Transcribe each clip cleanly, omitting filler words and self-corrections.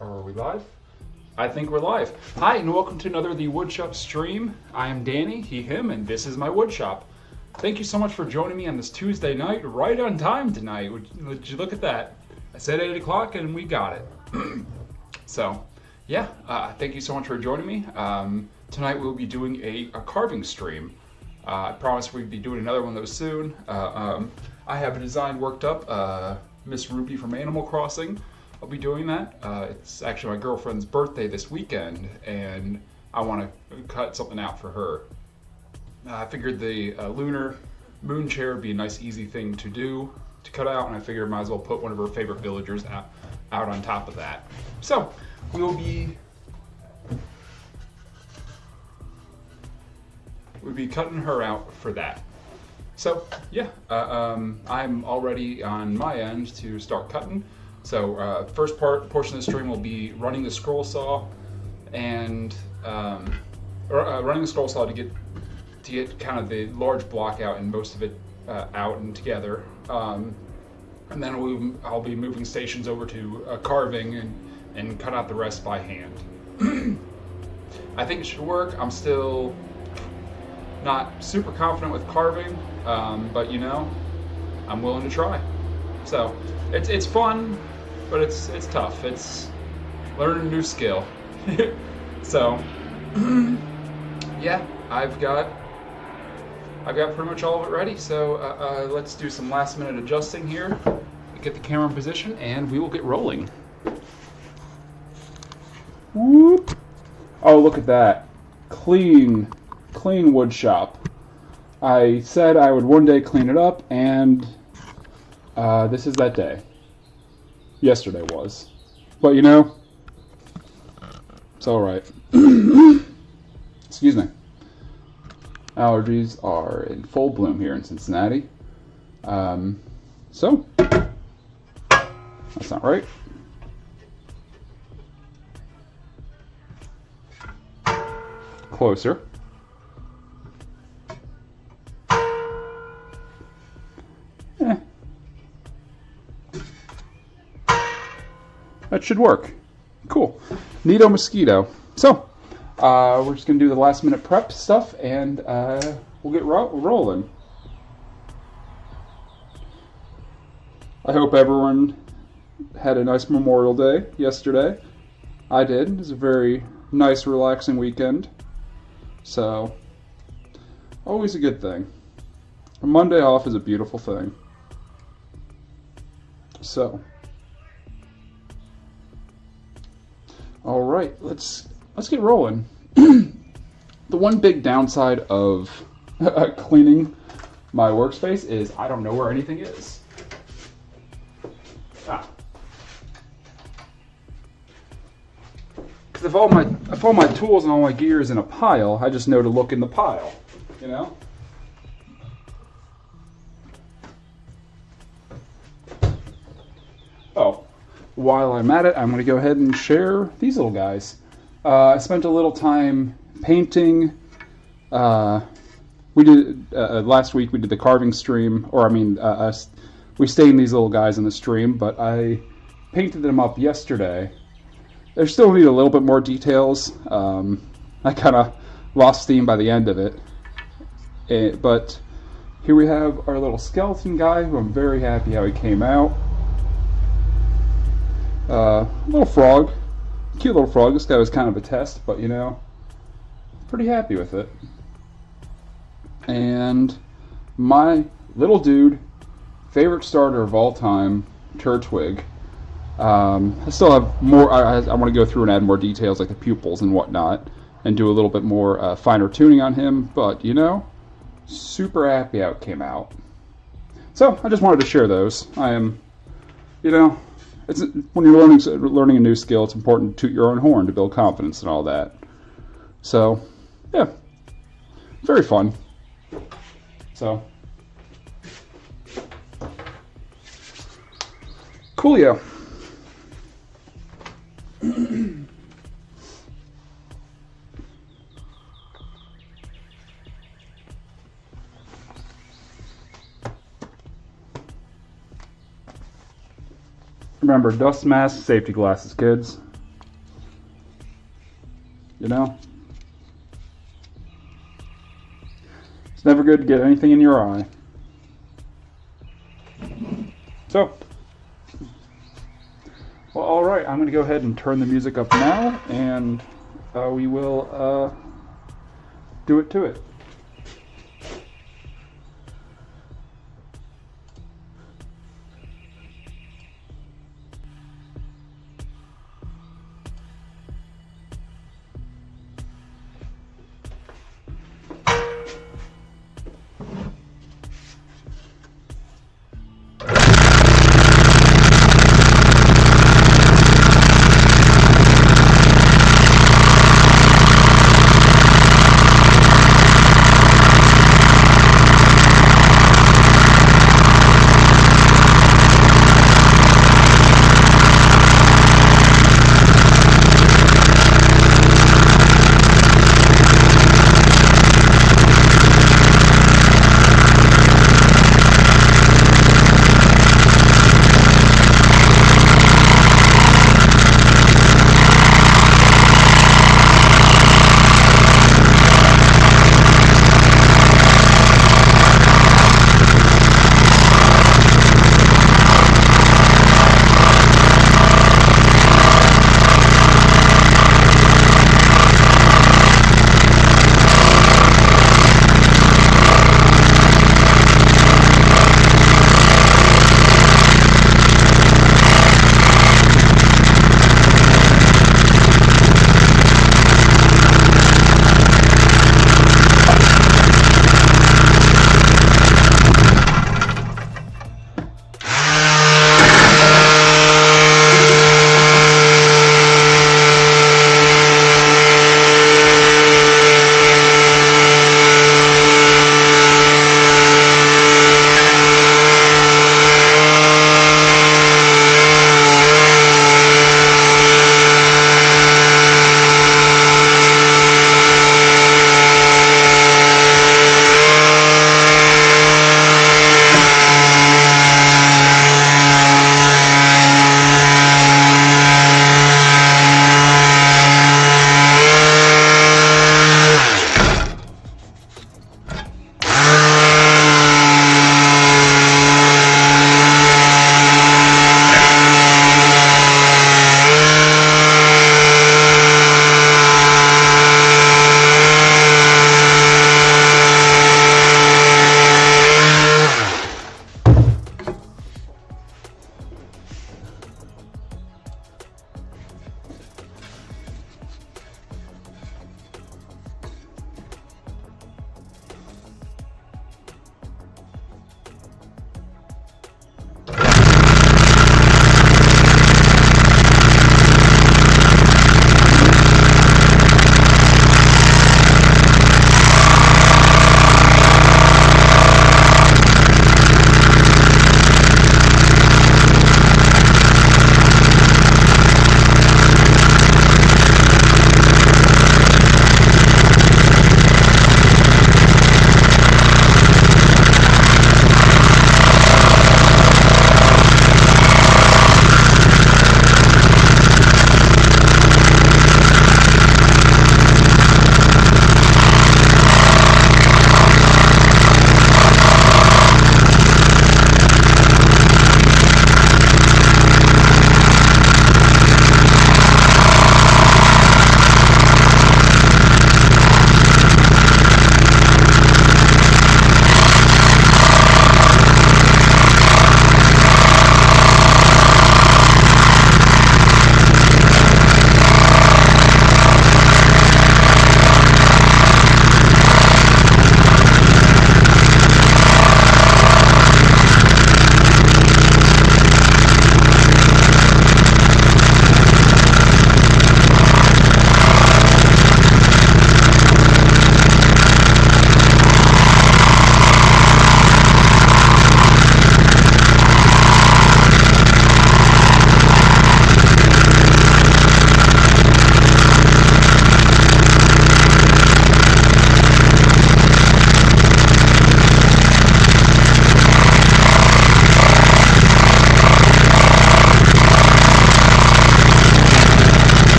Are we live? I think we're live. Hi, and welcome to another The Woodshop stream. I am Danny, he, him, and this is my woodshop. Thank you so much for joining me on this Tuesday night, right on time tonight. Would you look at that? I said 8 o'clock and we got it. So, yeah, thank you so much for joining me. Tonight we'll be doing a carving stream. I promise we'll be doing another one of those soon. I have a design worked up, Miss Ruby from Animal Crossing. I'll be doing that. It's actually my girlfriend's birthday this weekend, and I want to cut something out for her. I figured the lunar moon chair would be a nice, easy thing to do, to cut out, and I figured I might as well put one of her favorite villagers out on top of that. So, we'll be cutting her out for that. So, yeah, I'm already on my end to start cutting. So first portion of the stream will be running the scroll saw and running the scroll saw to get kind of the large block out and most of it out and together. And then I'll be moving stations over to carving and cut out the rest by hand. I think it should work. I'm still not super confident with carving, but you know, I'm willing to try. So it's fun, but it's tough. It's learning a new skill. So yeah, I've got pretty much all of it ready. So let's do some last minute adjusting here, get the camera in position, and we will get rolling. Whoop! Oh, look at that, clean wood shop. I said I would one day clean it up, and this is that day. Yesterday was. But you know, it's alright. Excuse me. Allergies are in full bloom here in Cincinnati. So, that's not right. Closer. That should work. Cool. Neato mosquito. So, we're just going to do the last minute prep stuff and we'll get rolling. I hope everyone had a nice Memorial Day yesterday. I did. It was a very nice, relaxing weekend. So, always a good thing. A Monday off is a beautiful thing. So, all right, let's get rolling. The one big downside of cleaning my workspace is I don't know where anything is. Because if all my tools and all my gear is in a pile, I just know to look in the pile, you know? Oh. While I'm at it, I'm going to go ahead and share these little guys. I spent a little time painting. We did last week. We did the carving stream, we stained these little guys in the stream, but I painted them up yesterday. They still need a little bit more details. I kind of lost steam by the end of it. But here we have our little skeleton guy, who I'm very happy how he came out. Little frog, cute little frog. This guy was kind of a test, but you know, pretty happy with it. And my little dude, favorite starter of all time, Turtwig. I still have more. I want to go through and add more details like the pupils and whatnot, and do a little bit more finer tuning on him. But you know, super happy how it came out. So I just wanted to share those. I am, you know. When you're learning a new skill, it's important to toot your own horn to build confidence and all that. So, yeah, very fun. So, coolio. Remember, dust mask, safety glasses, kids. you know? It's never good to get anything in your eye. So, well, all right, I'm going to go ahead and turn the music up now, and we will do it to it.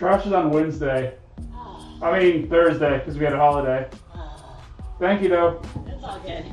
Trash is on Wednesday. I mean Thursday, because we had a holiday. Thank you, though. It's all good.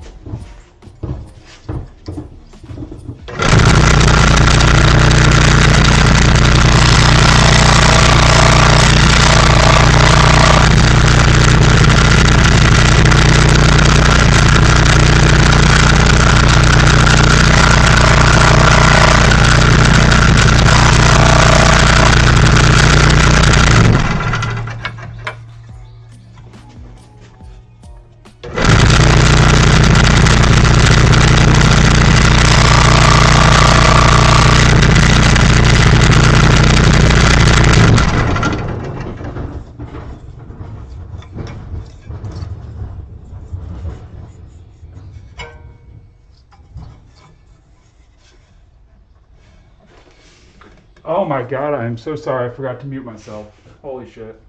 Oh my god, I am so sorry. I forgot to mute myself. Holy shit.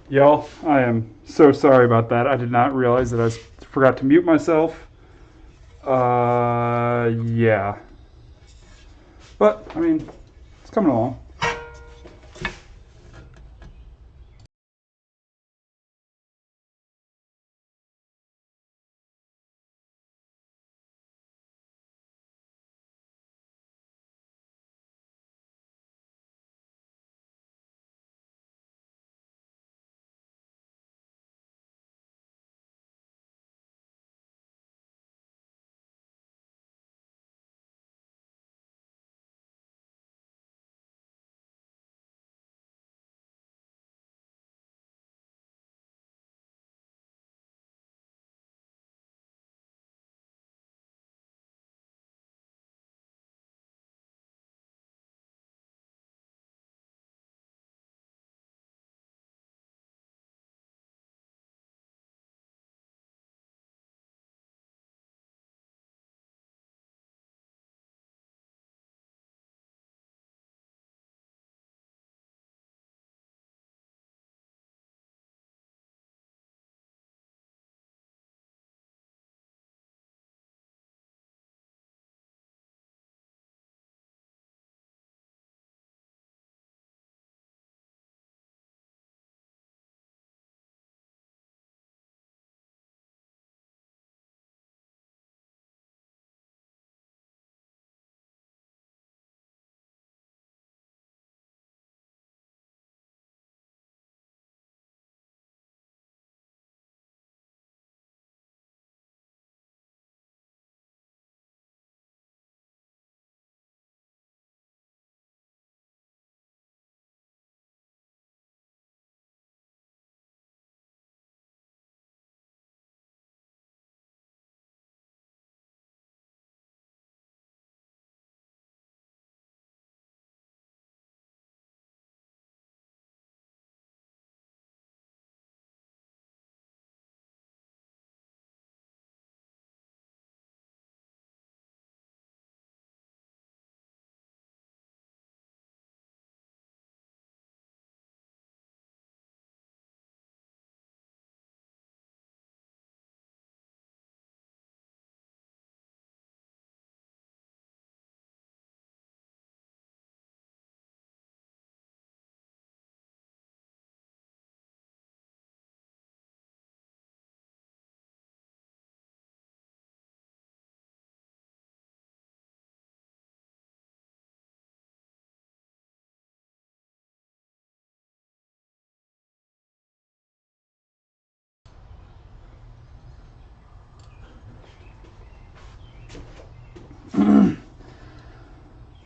Y'all, I am so sorry about that. I did not realize that I forgot to mute myself. Yeah. But, I mean, it's coming along.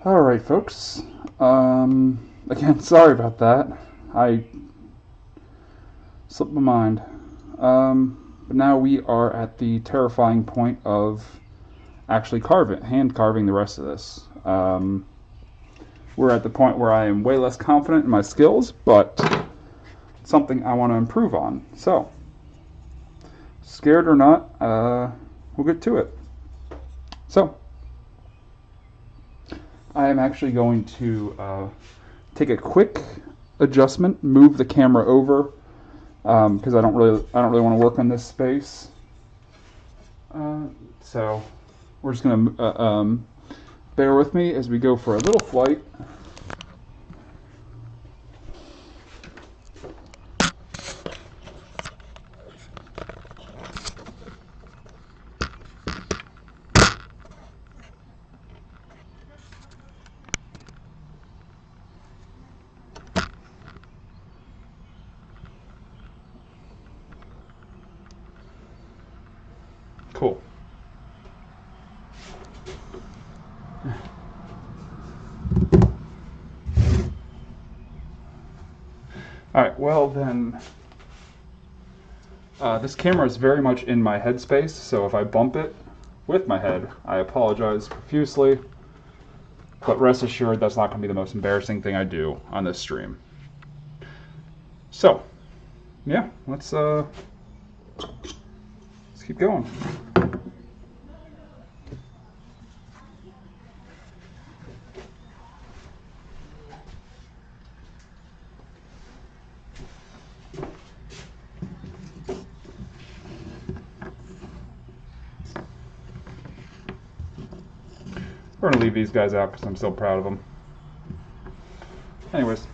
Alright, folks. Again, sorry about that. I slipped my mind. But now we are at the terrifying point of actually hand carving the rest of this. We're at the point where I am way less confident in my skills, but something I want to improve on. So, scared or not, we'll get to it. So, I am actually going to take a quick adjustment, move the camera over, because I don't really want to work on this space. So We're just going to bear with me as we go for a little flight. Cool. All right, well then, this camera is very much in my headspace, so if I bump it with my head, I apologize profusely, but rest assured that's not going to be the most embarrassing thing I do on this stream. So, yeah, let's keep going. We're going to leave these guys out because I'm still proud of them. Anyways.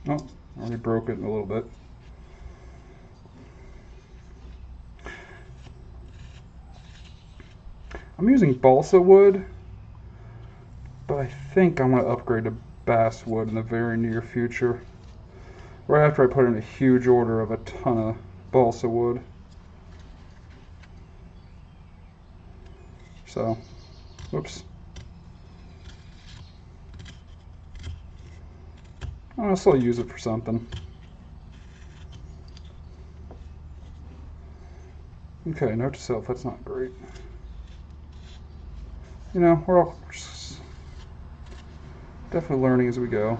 Oh, already broke it a little bit. I'm using balsa wood, but I think I'm going to upgrade to basswood in the very near future. Right after I put in a huge order of a ton of balsa wood. So, whoops. I'll still use it for something. Okay, note to self, that's not great. You know, we're all just definitely learning as we go.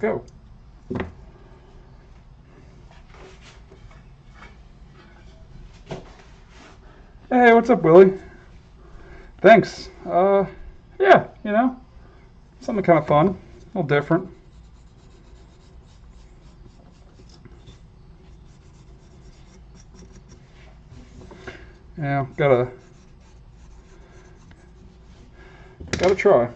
Go. Hey, what's up, Willie? Thanks. Yeah, you know, something kind of fun, a little different. Yeah, gotta try.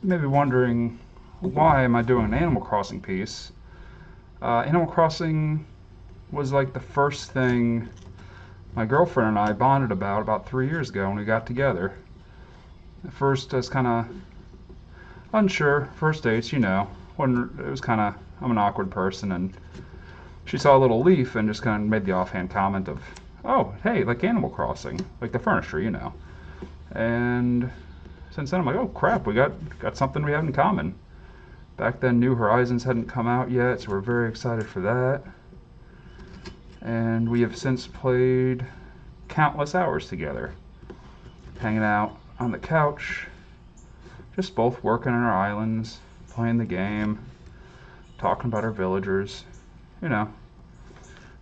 You may be wondering, why am I doing an Animal Crossing piece? Animal Crossing was like the first thing my girlfriend and I bonded about 3 years ago when we got together. At first, I was kind of unsure. First dates, you know, when it was kind of, I'm an awkward person, and she saw a little leaf and just kind of made the offhand comment of, oh, hey, like Animal Crossing, like the furniture, you know. And since then, I'm like, oh crap, we got something we have in common. Back then, New Horizons hadn't come out yet, so we're very excited for that. And we have since played countless hours together, hanging out on the couch, just both working on our islands, playing the game, talking about our villagers, you know.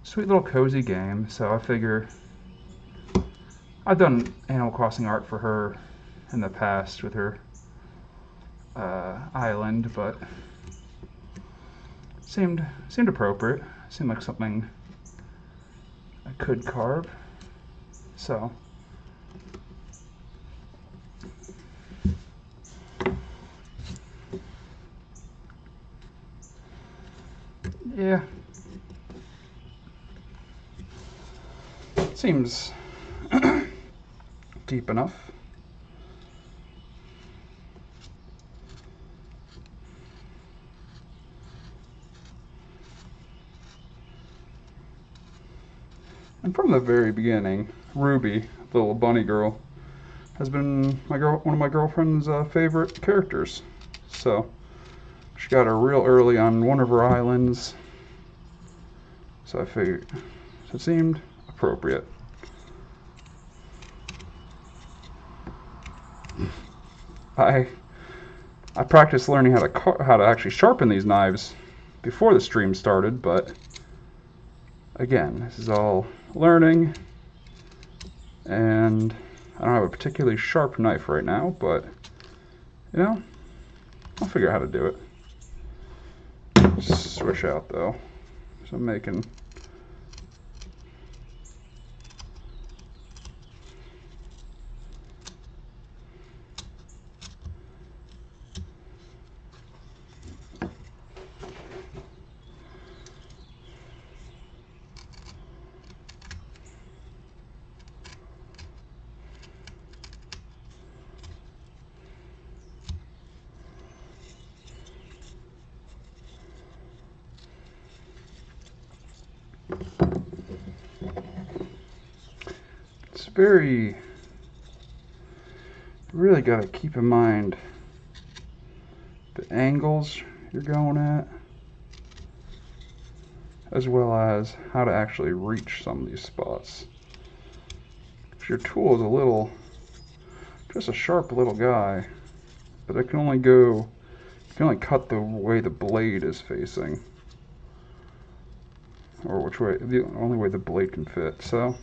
Sweet little cozy game. So I figure I've done Animal Crossing art for her in the past with her island, but seemed appropriate. Seemed like something I could carve. So yeah, seems deep enough. And from the very beginning, Ruby, the little bunny girl, has been one of my girlfriend's favorite characters. So she got her real early on one of her islands. So I figured, so it seemed appropriate. I practiced learning how to actually sharpen these knives before the stream started, but again, this is all learning, and I don't have a particularly sharp knife right now, but you know, I'll figure out how to do it. Switch out though, so I'm making very, really got to keep in mind the angles you're going at, as well as how to actually reach some of these spots. If your tool is just a sharp little guy, but it can only cut the way the blade is facing, or the only way the blade can fit. So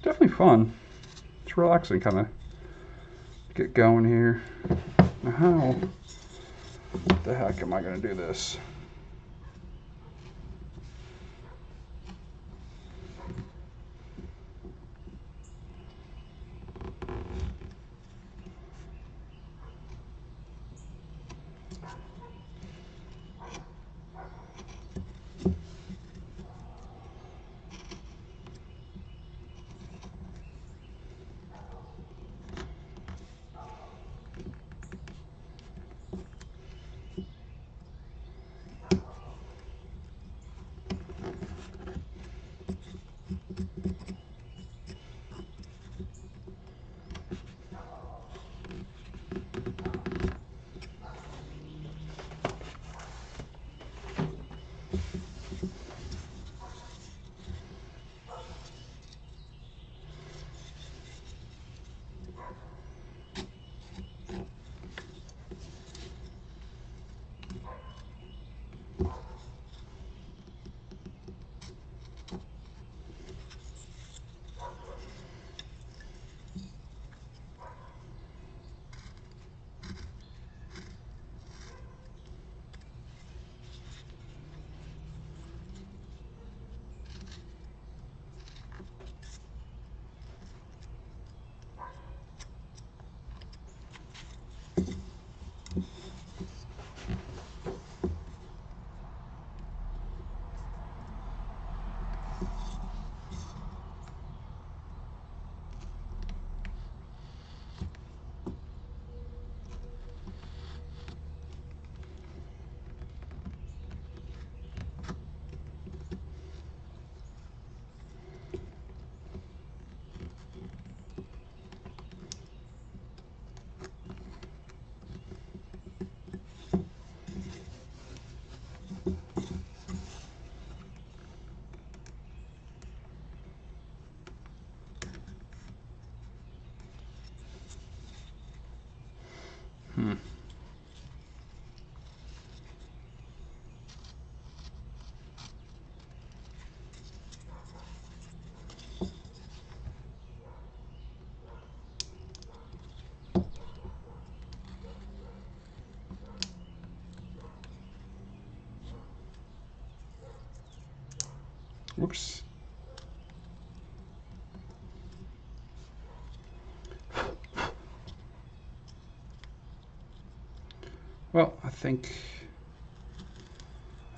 definitely fun. It's relaxing, kind of get going here. Now how the heck am I going to do this? Hmm. Whoops. Well, I think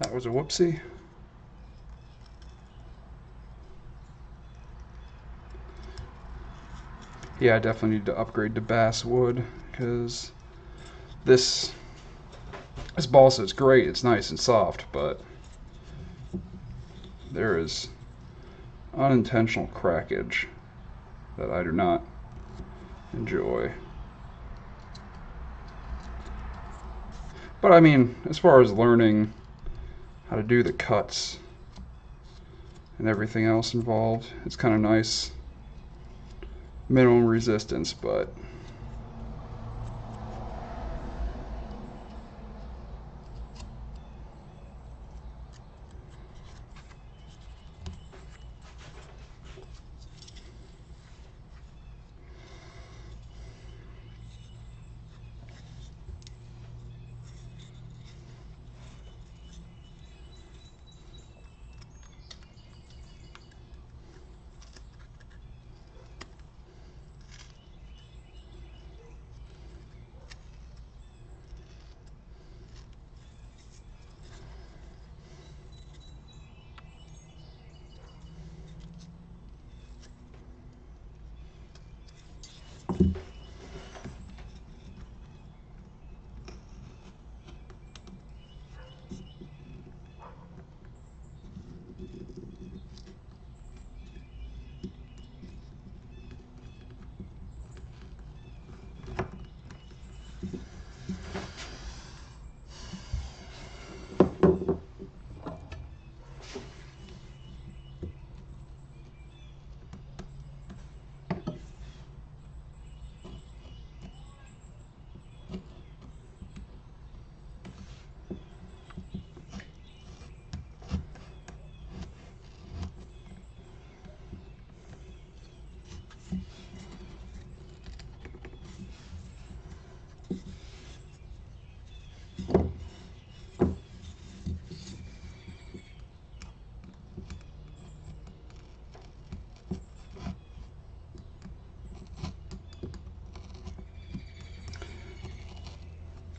that was a whoopsie. Yeah, I definitely need to upgrade to basswood because this balsa is great. It's nice and soft, but there is unintentional crackage that I do not enjoy. But I mean, as far as learning how to do the cuts and everything else involved, it's kind of nice. Minimum resistance, but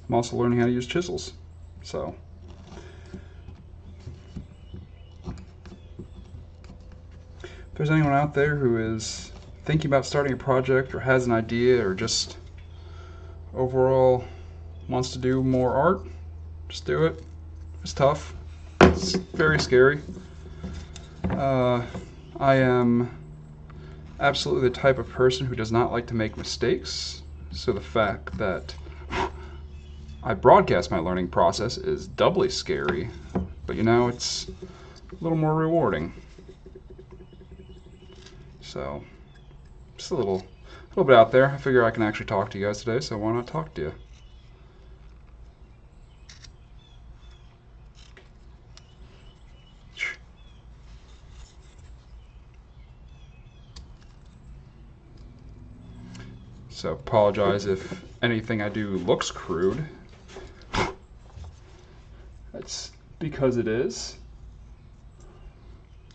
I'm also learning how to use chisels. So, if there's anyone out there who is thinking about starting a project or has an idea or just overall wants to do more art, just do it. It's tough. It's very scary. I am absolutely the type of person who does not like to make mistakes. So the fact that I broadcast my learning process is doubly scary. But you know, it's a little more rewarding. So, just a little bit out there. I figure I can actually talk to you guys today, so why not talk to you? So apologize if anything I do looks crude. That's because it is,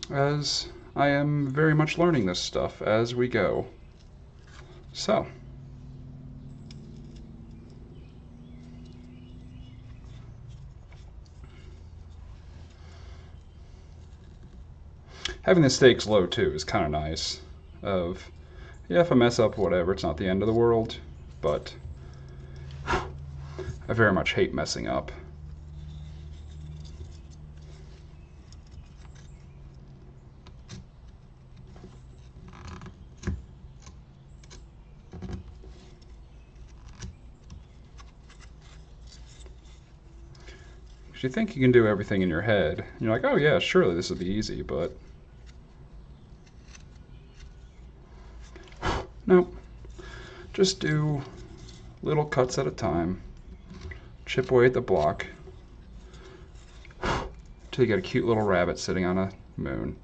as I am very much learning this stuff as we go. So, having the stakes low too is kind of nice. Of, yeah, if I mess up, whatever, it's not the end of the world, but I very much hate messing up. You think you can do everything in your head. And you're like, oh yeah, surely this will be easy, but no. Just do Little cuts at a time. Chip away at the block till you get a cute little rabbit sitting on a moon.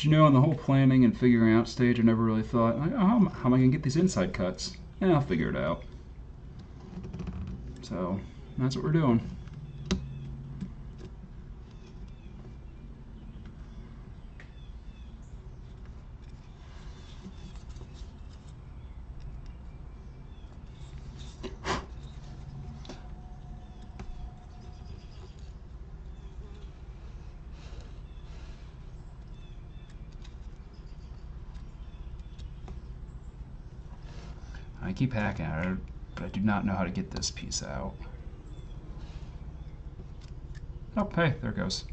Because on the whole planning and figuring out stage, I never really thought, oh, how am I going to get these inside cuts? Yeah, I'll figure it out. So that's what we're doing. I keep hacking at it, but I do not know how to get this piece out. Oh, hey, there it goes.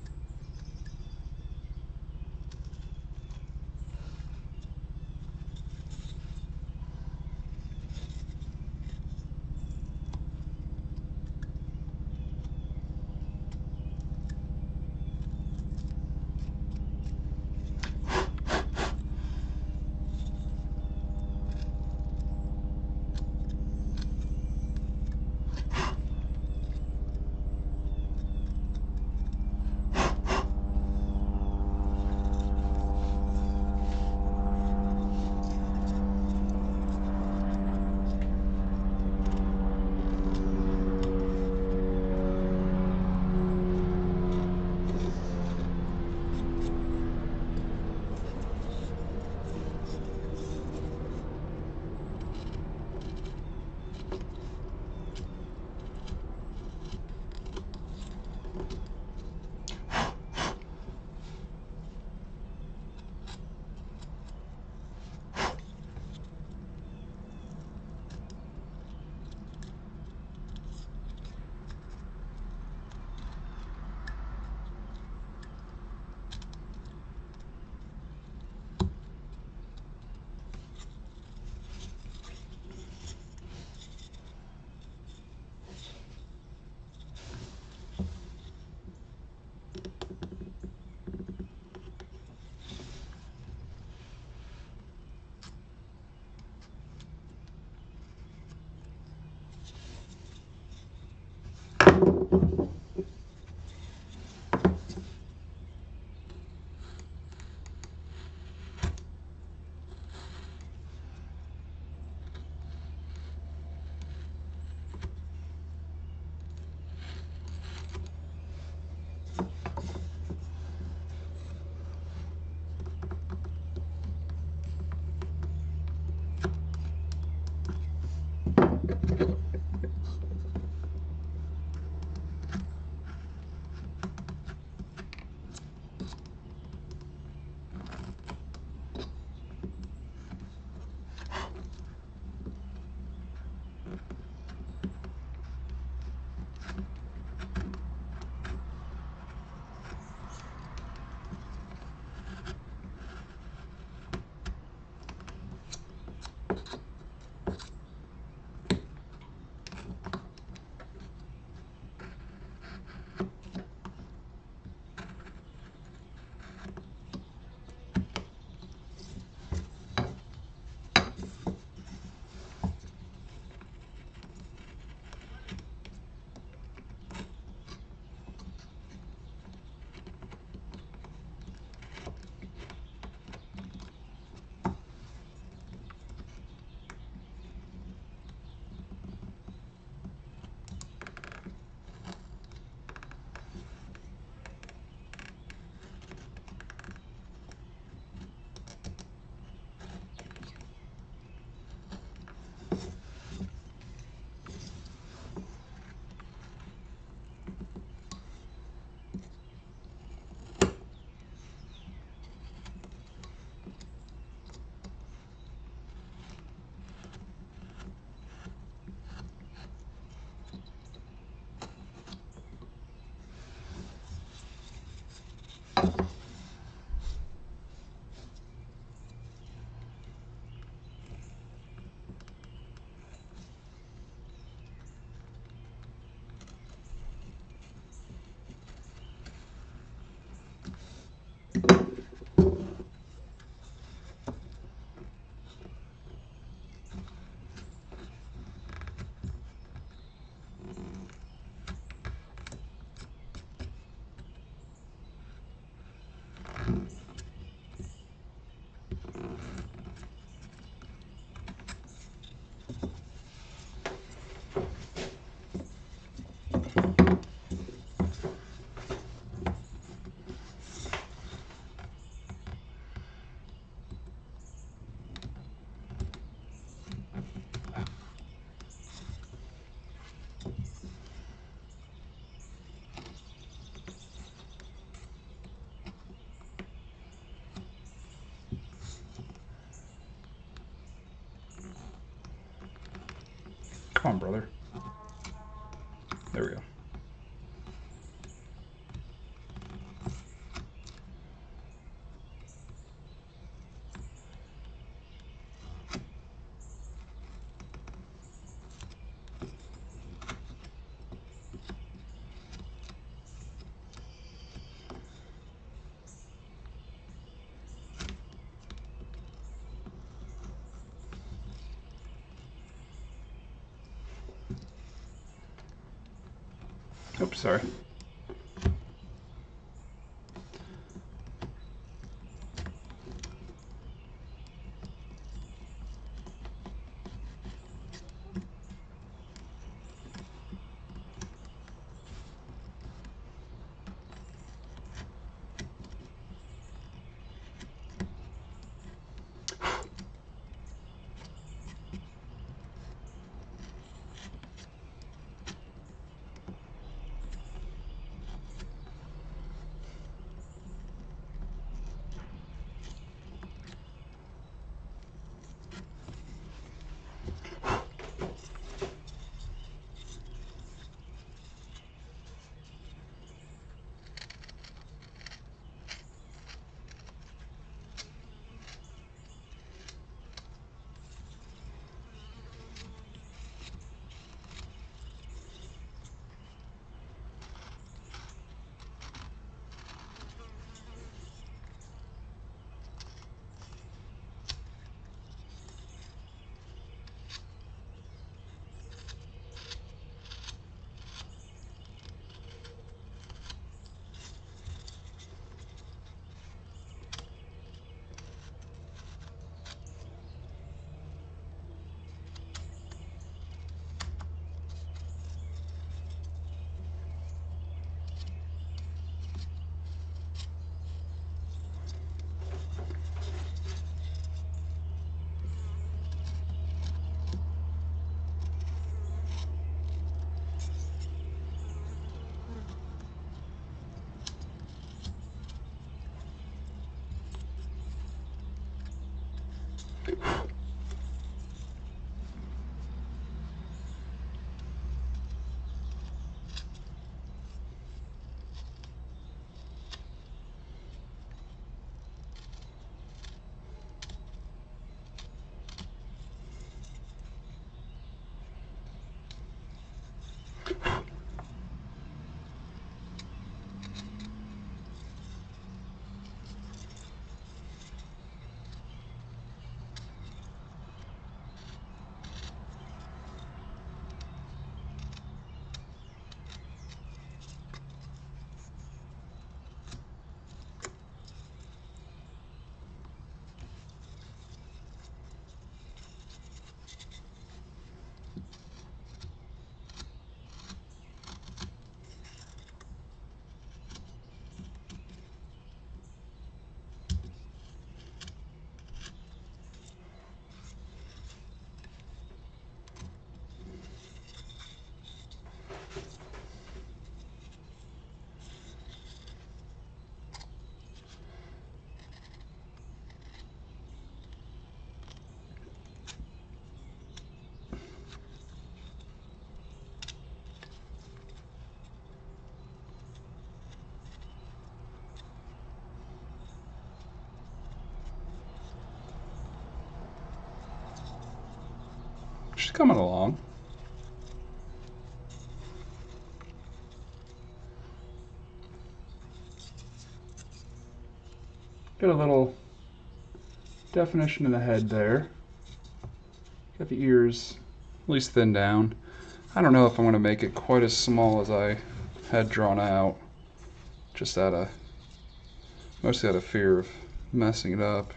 Come on, brother. There we go. Oops, sorry. She's coming along. Got a little definition in the head there. Got the ears at least thinned down. I don't know if I'm going to make it quite as small as I had drawn out. Just mostly out of fear of messing it up.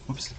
Oops.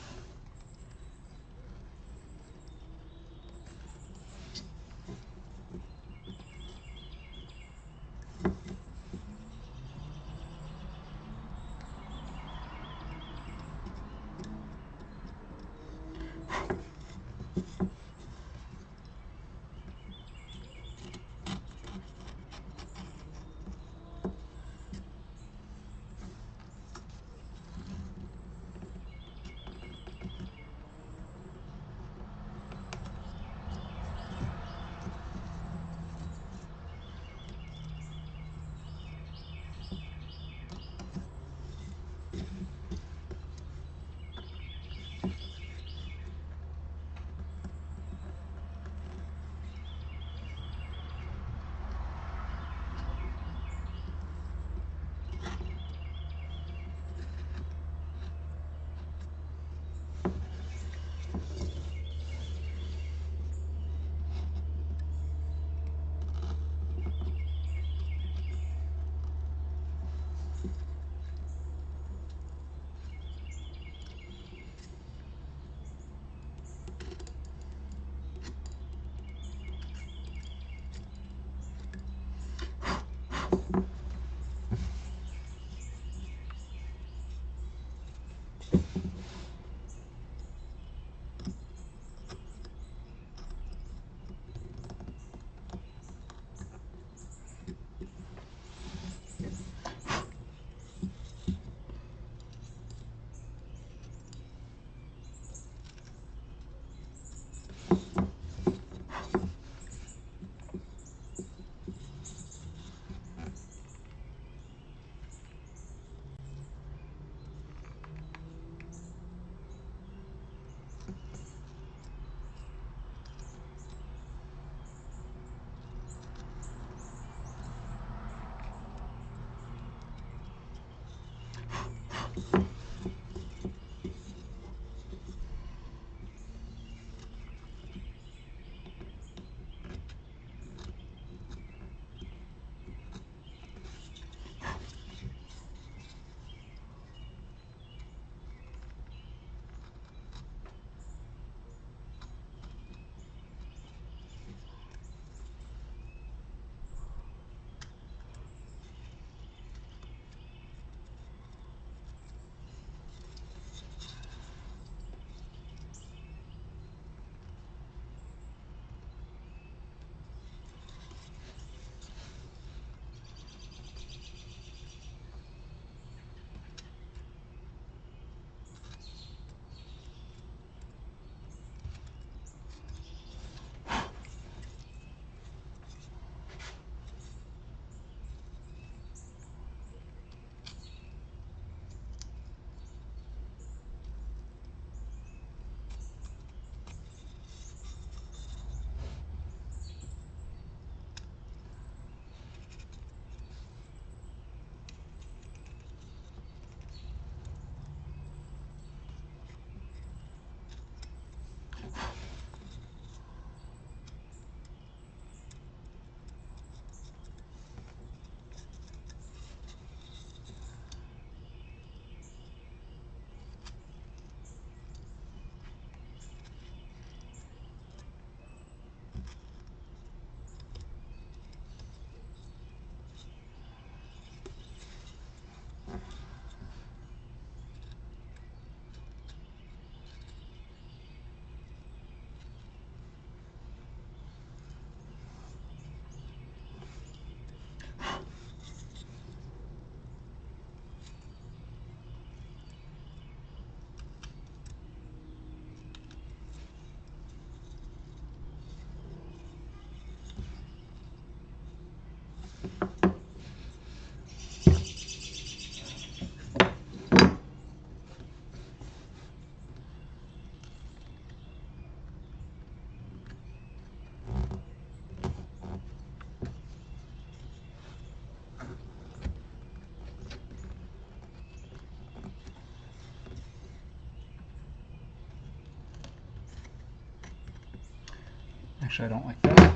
Actually, I don't like that.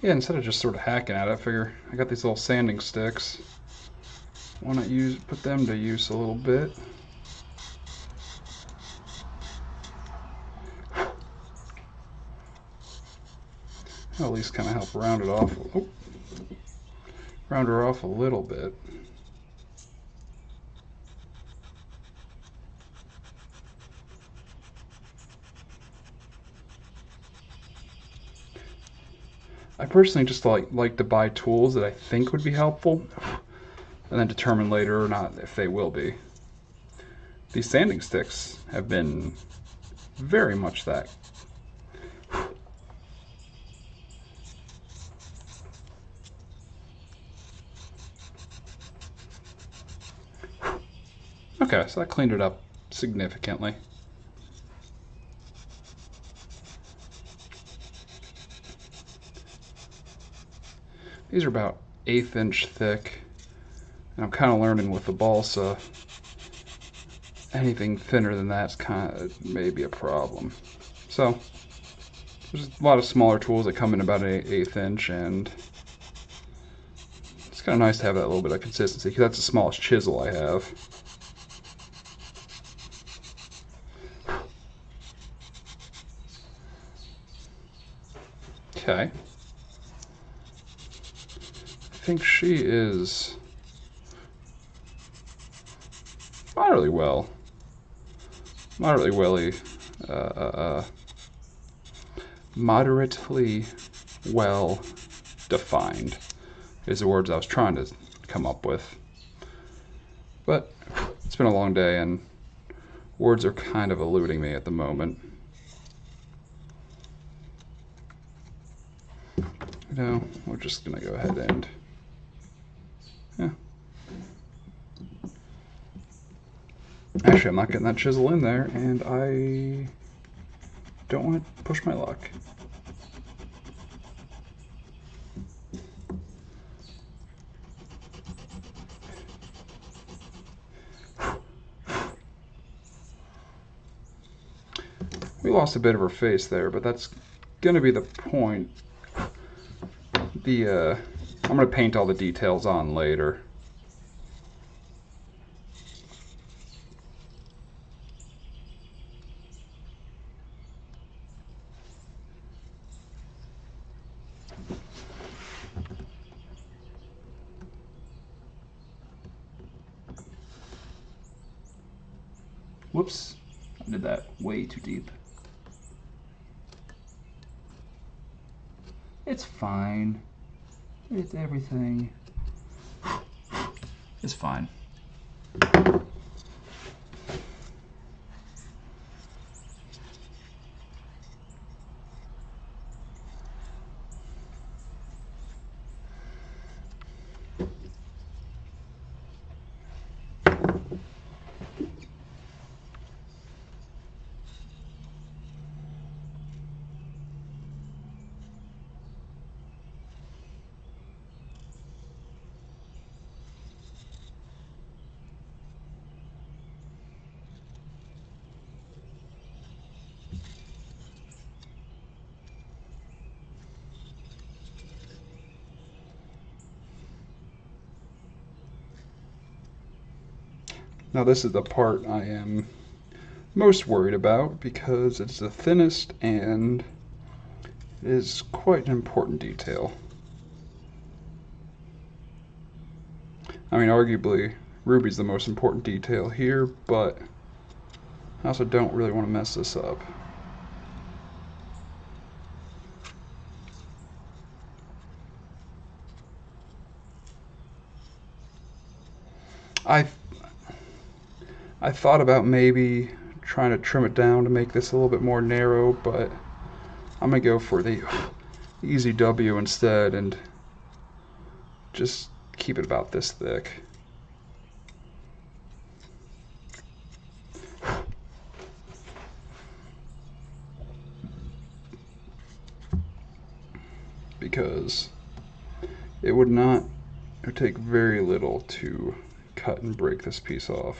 Yeah, instead of just sort of hacking at it, I figure I got these little sanding sticks. Why not put them to use a little bit? That'll at least kind of help round it off. Oh, round her off a little bit. I personally just like to buy tools that I think would be helpful, and then determine later or not if they will be. These sanding sticks have been very much that. Okay, so that cleaned it up significantly. These are about 1/8 inch thick, and I'm kind of learning with the balsa, anything thinner than that's kind of maybe a problem. So there's a lot of smaller tools that come in about an 1/8 inch, and it's kind of nice to have that little bit of consistency because that's the smallest chisel I have. Okay. I think she is moderately well defined is the words I was trying to come up with. But it's been a long day and words are kind of eluding me at the moment. You know, we're just gonna go ahead and actually, I'm not getting that chisel in there, and I don't want to push my luck. We lost a bit of her face there, but that's going to be the point. I'm going to paint all the details on later. Whoops, I did that way too deep. It's fine. It's everything. It's fine. Now this is the part I am most worried about because it's the thinnest and it is quite an important detail. I mean, arguably, ruby's the most important detail here, but I also don't really want to mess this up. I I thought about maybe trying to trim it down to make this a little bit more narrow, but I'm gonna go for the easy W instead and just keep it about this thick. Because it would take very little to cut and break this piece off.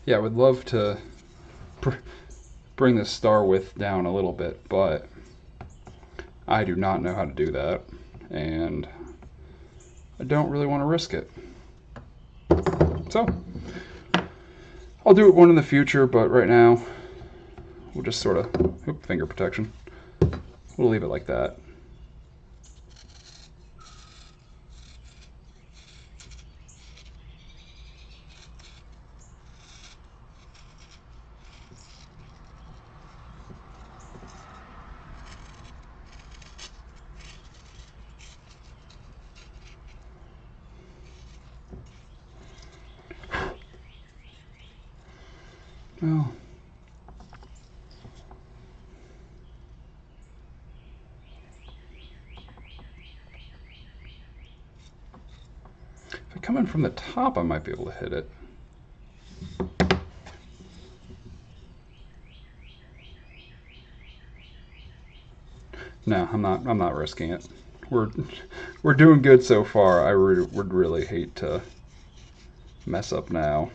Yeah, I would love to bring the star width down a little bit, but I do not know how to do that, and I don't really want to risk it. So, I'll do it one in the future, but right now, we'll just sort of, finger protection. We'll leave it like that. Well, if I come in from the top, I might be able to hit it. No, I'm not risking it. We're doing good so far. I would really hate to mess up now.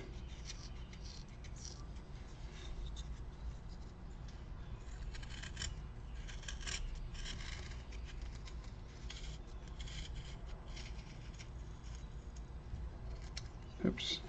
Oops.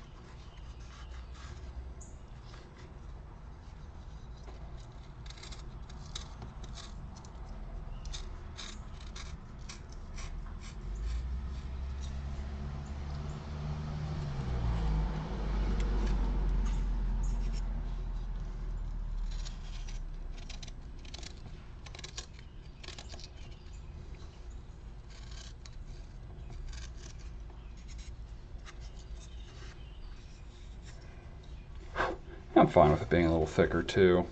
I'm fine with it being a little thicker too.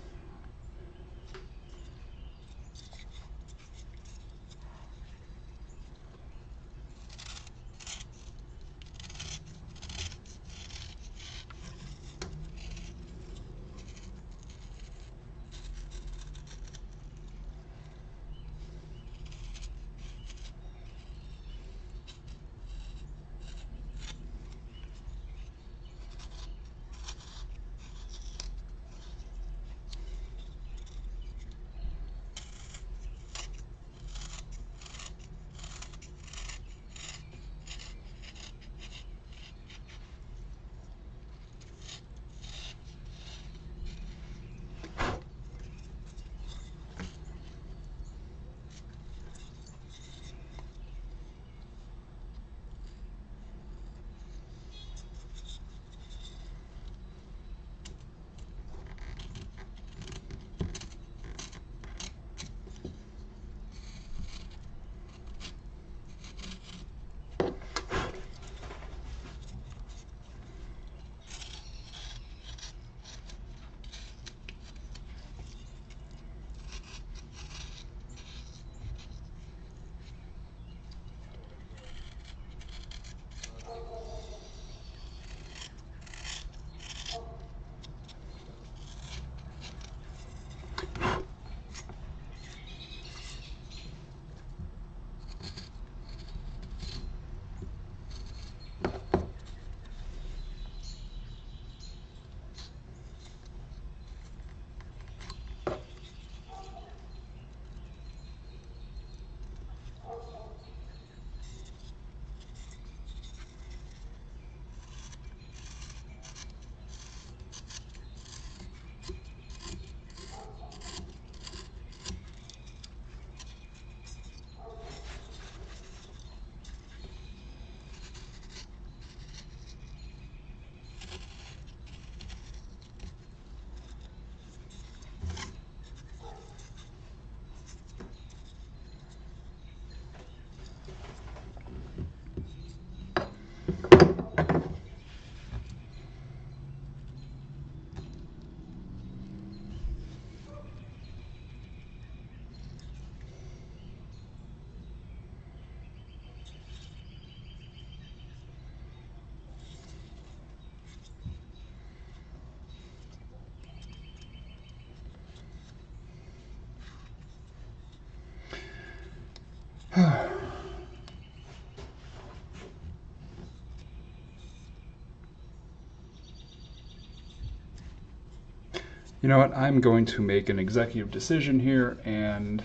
You know what? I'm going to make an executive decision here, and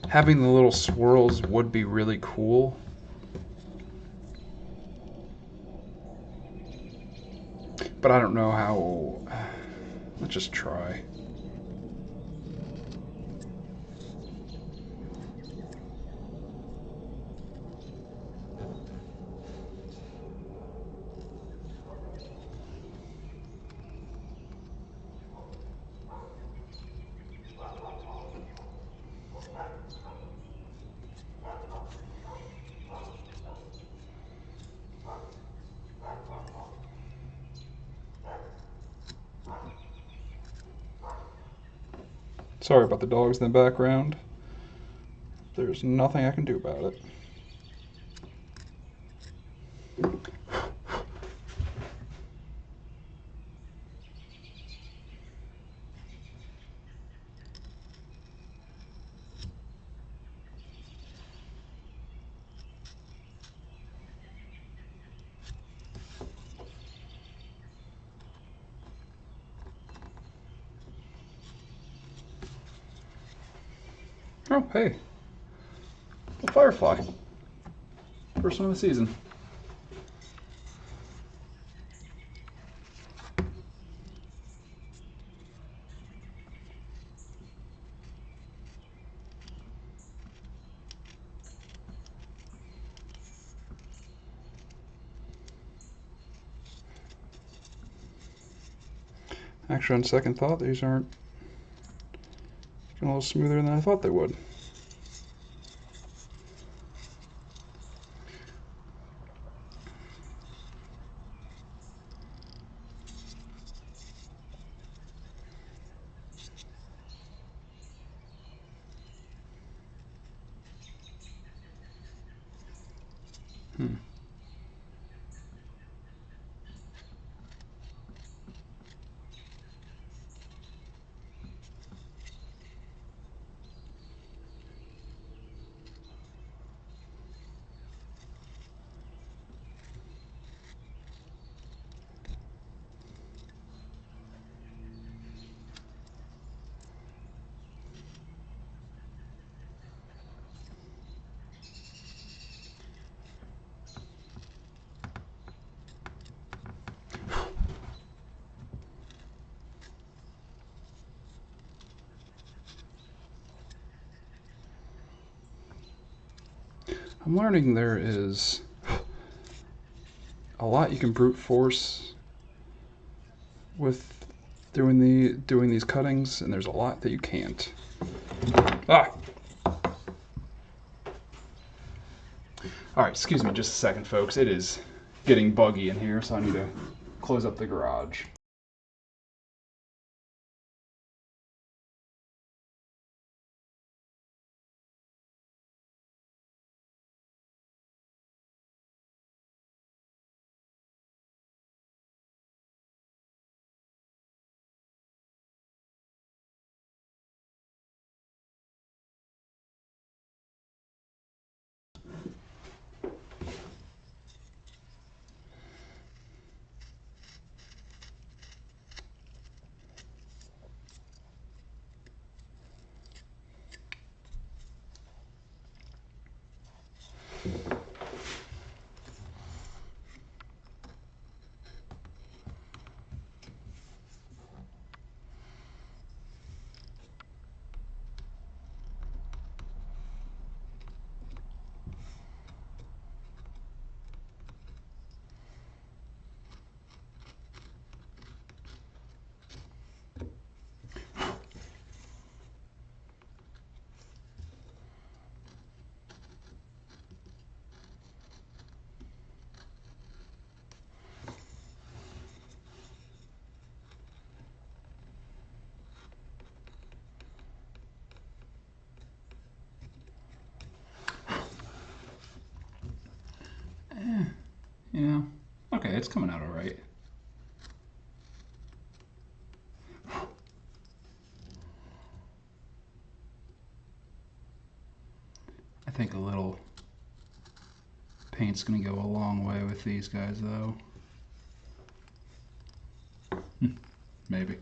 having the little swirls would be really cool. But I don't know how. Let's just try. Sorry about the dogs in the background. There's nothing I can do about it. Oh, hey. A firefly. First one of the season. Actually, on second thought, these aren't getting a little smoother than I thought they would. I'm learning there is a lot you can brute force with doing these cuttings, and there's a lot that you can't. Ah! Alright, excuse me just a second, folks. It is getting buggy in here, so I need to close up the garage. Yeah. Okay, it's coming out alright. I think a little paint's gonna go a long way with these guys, though. maybe.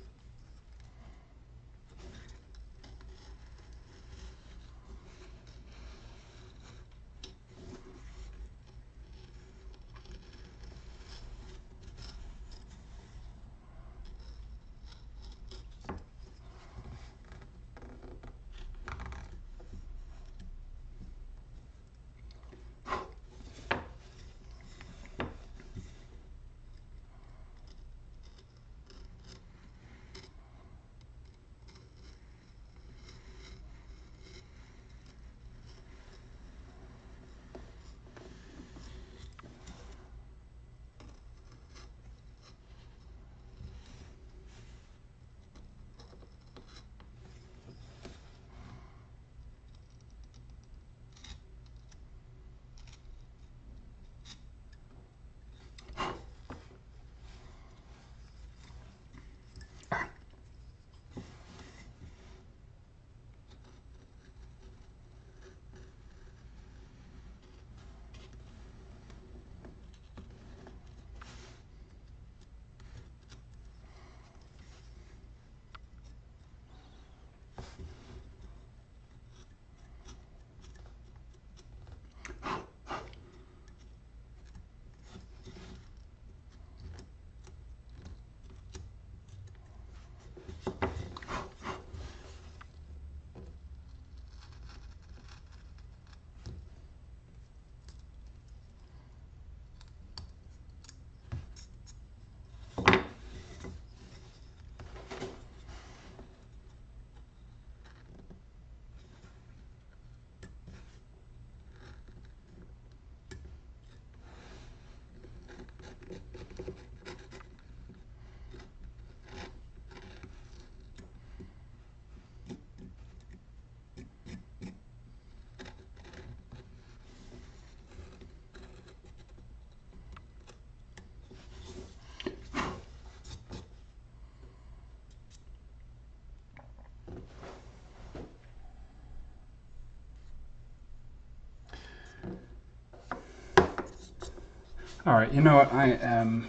All right, you know what? I am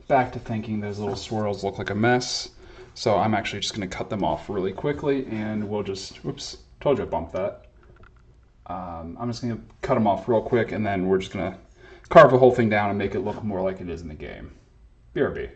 back to thinking those little swirls look like a mess. So I'm actually just going to cut them off really quickly and we'll just, oops, told you I bumped that. I'm just going to cut them off real quick and then we're just going to carve the whole thing down and make it look more like it is in the game. BRB.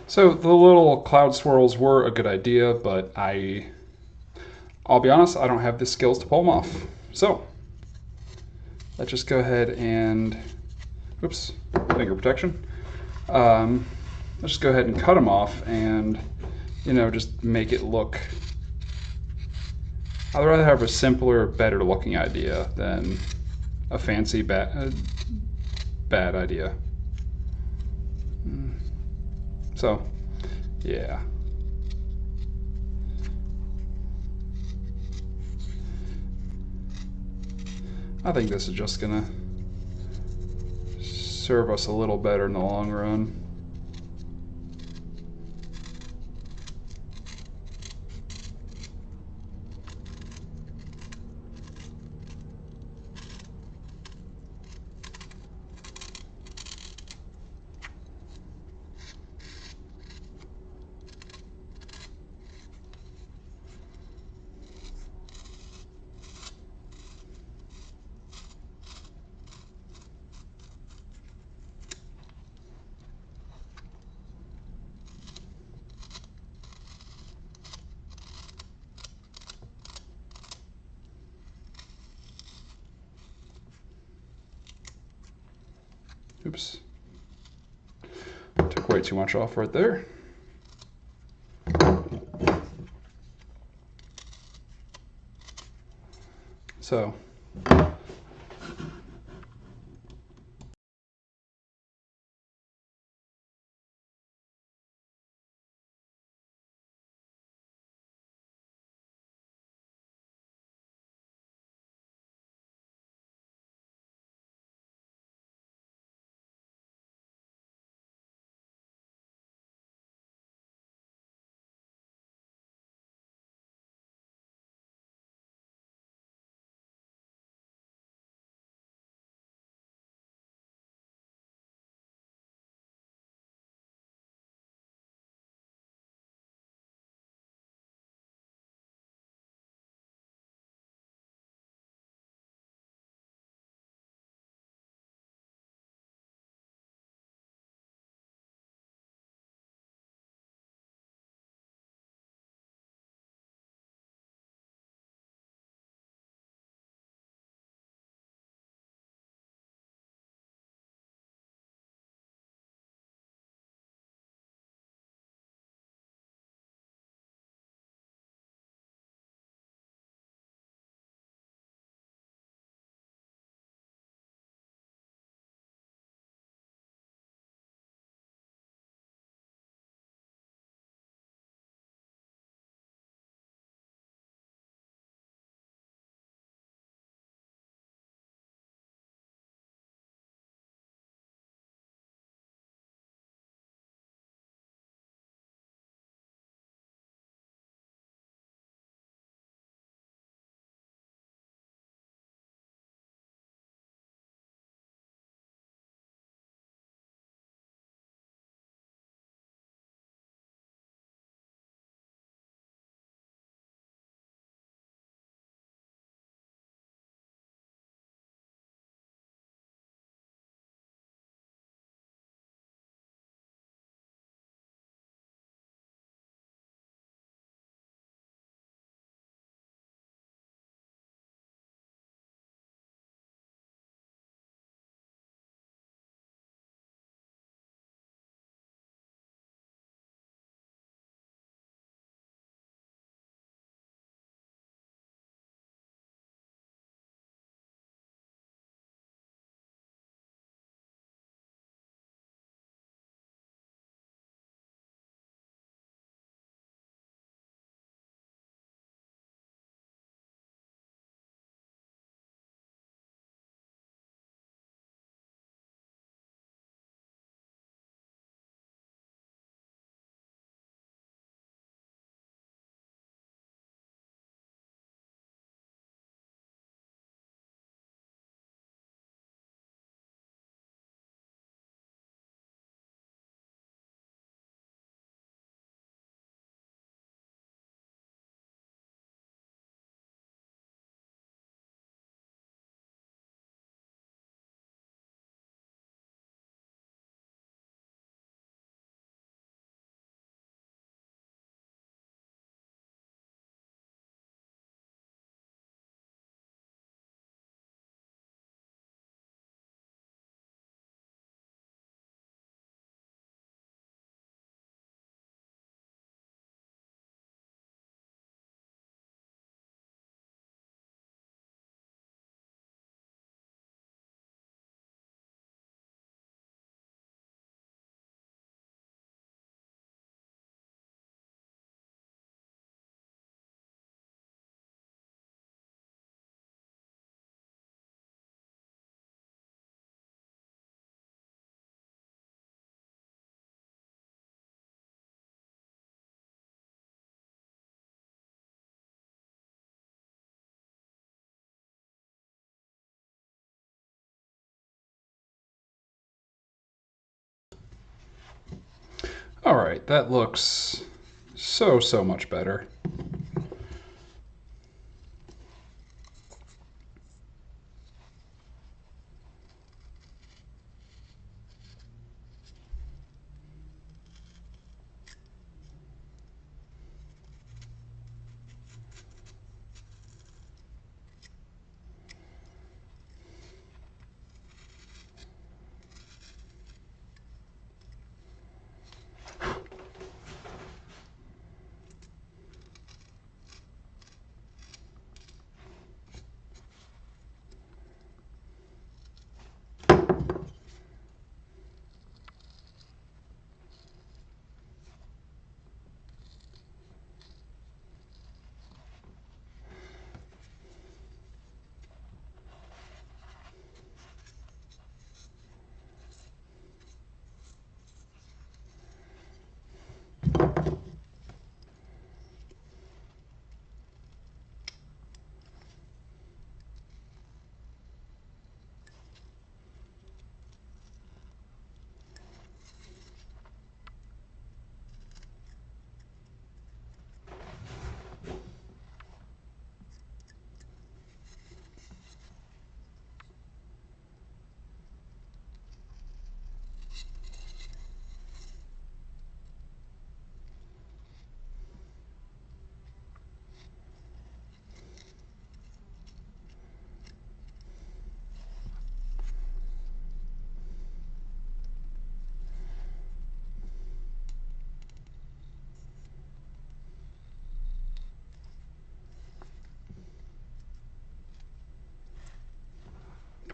So the little cloud swirls were a good idea, but I'll be honest, I don't have the skills to pull them off. So let's just go ahead and, oops, finger protection. Let's just go ahead and cut them off and, you know, just make it look. I'd rather have a simpler, better looking idea than a fancy bad idea. So, yeah. I think this is just gonna serve us a little better in the long run. Oops. Took way too much off right there. So, all right, that looks so much better.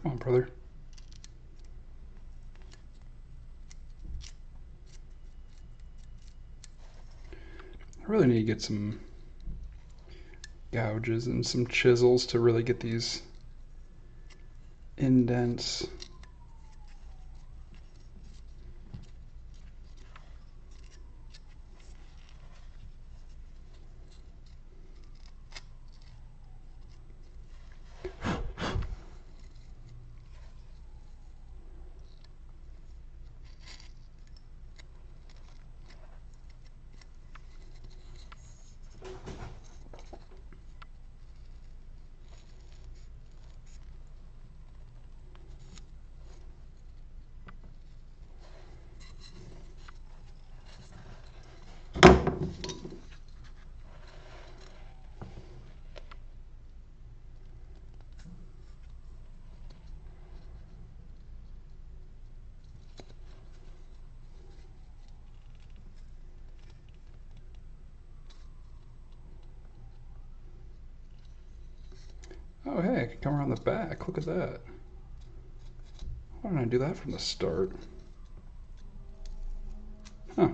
Come on, brother. I really need to get some gouges and some chisels to really get these indents. Oh, hey, I can come around the back. Look at that. Why didn't I do that from the start? Huh.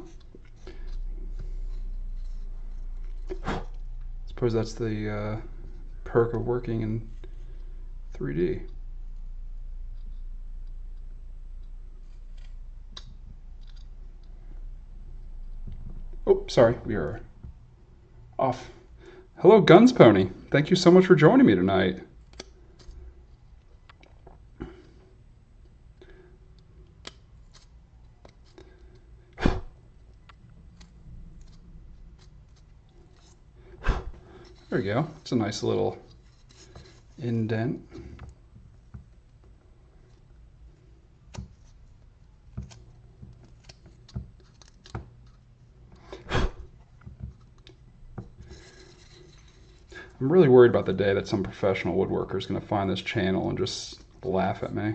Suppose that's the perk of working in 3D. Oh, sorry, we are off. Hello, Guns Pony. Thank you so much for joining me tonight. There we go. It's a nice little indent. I'm really worried about the day that some professional woodworker is going to find this channel and just laugh at me.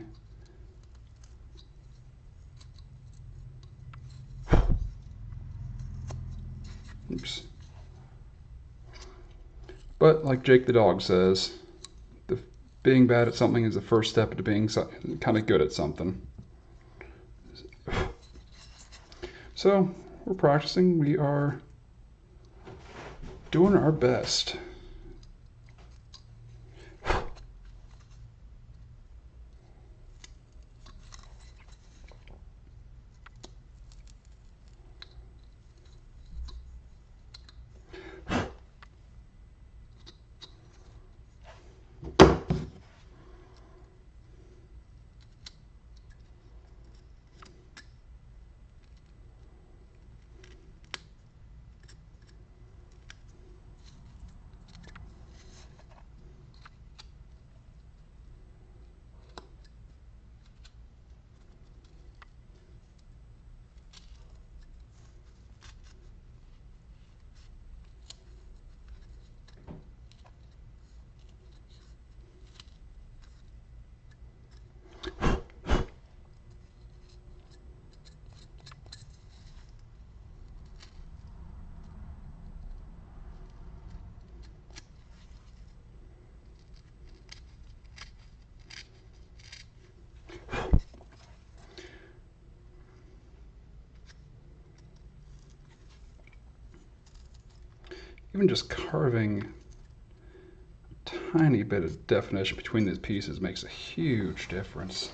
Oops. But like Jake the dog says, being bad at something is the first step to being kind of good at something. So we're practicing. We are doing our best. Even just carving a tiny bit of definition between these pieces makes a huge difference.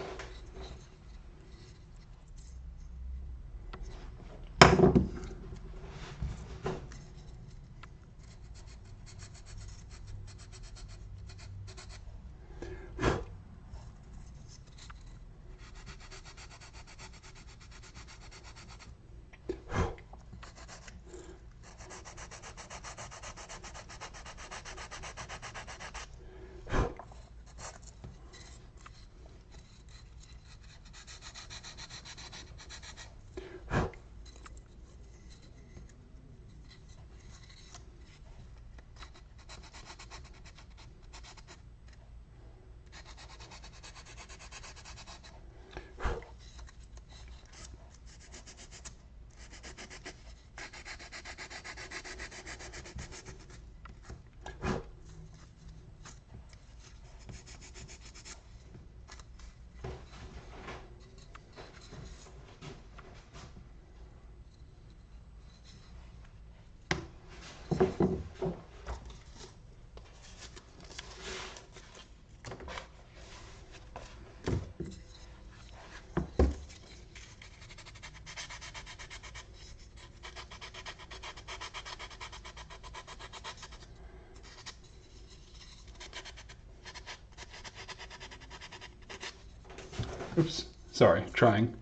Oops, sorry, trying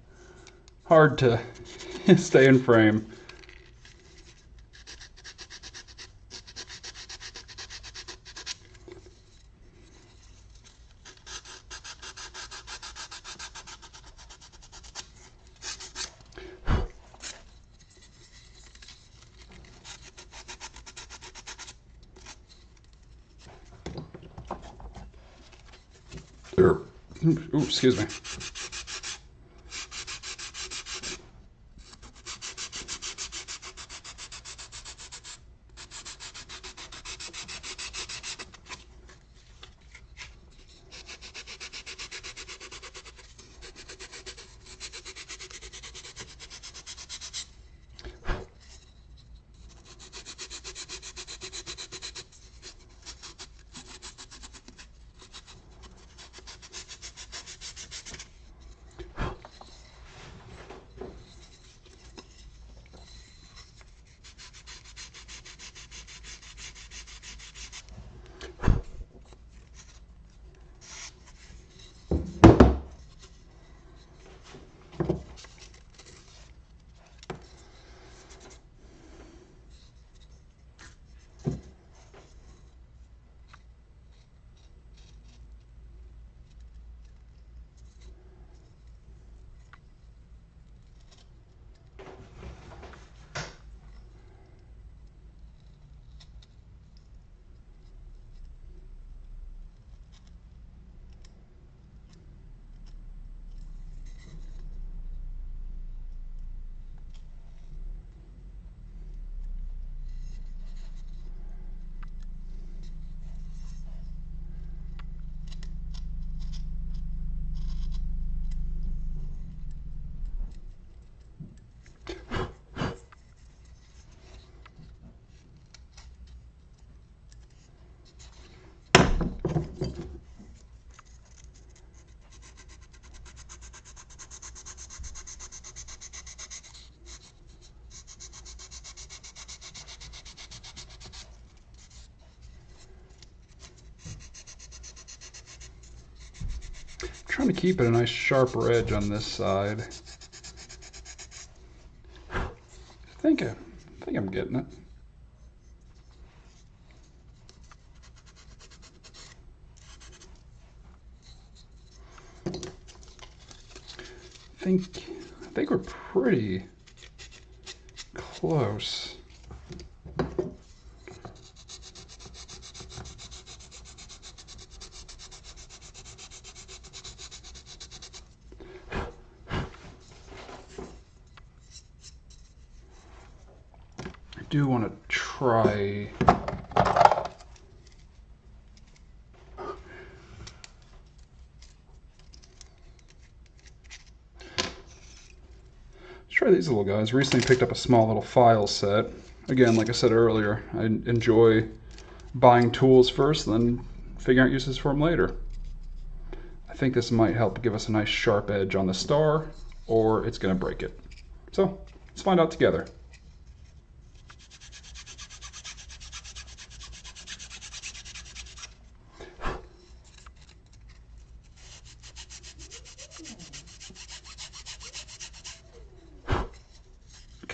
hard to stay in frame. Ooh, excuse me. Trying to keep it a nice sharper edge on this side. I think I'm getting it. I think we're pretty close. I do want to try these little guys. Recently picked up a small little file set. Again, like I said earlier, I enjoy buying tools first, then figuring out uses for them later. I think this might help give us a nice sharp edge on the star, or it's going to break it. So let's find out together.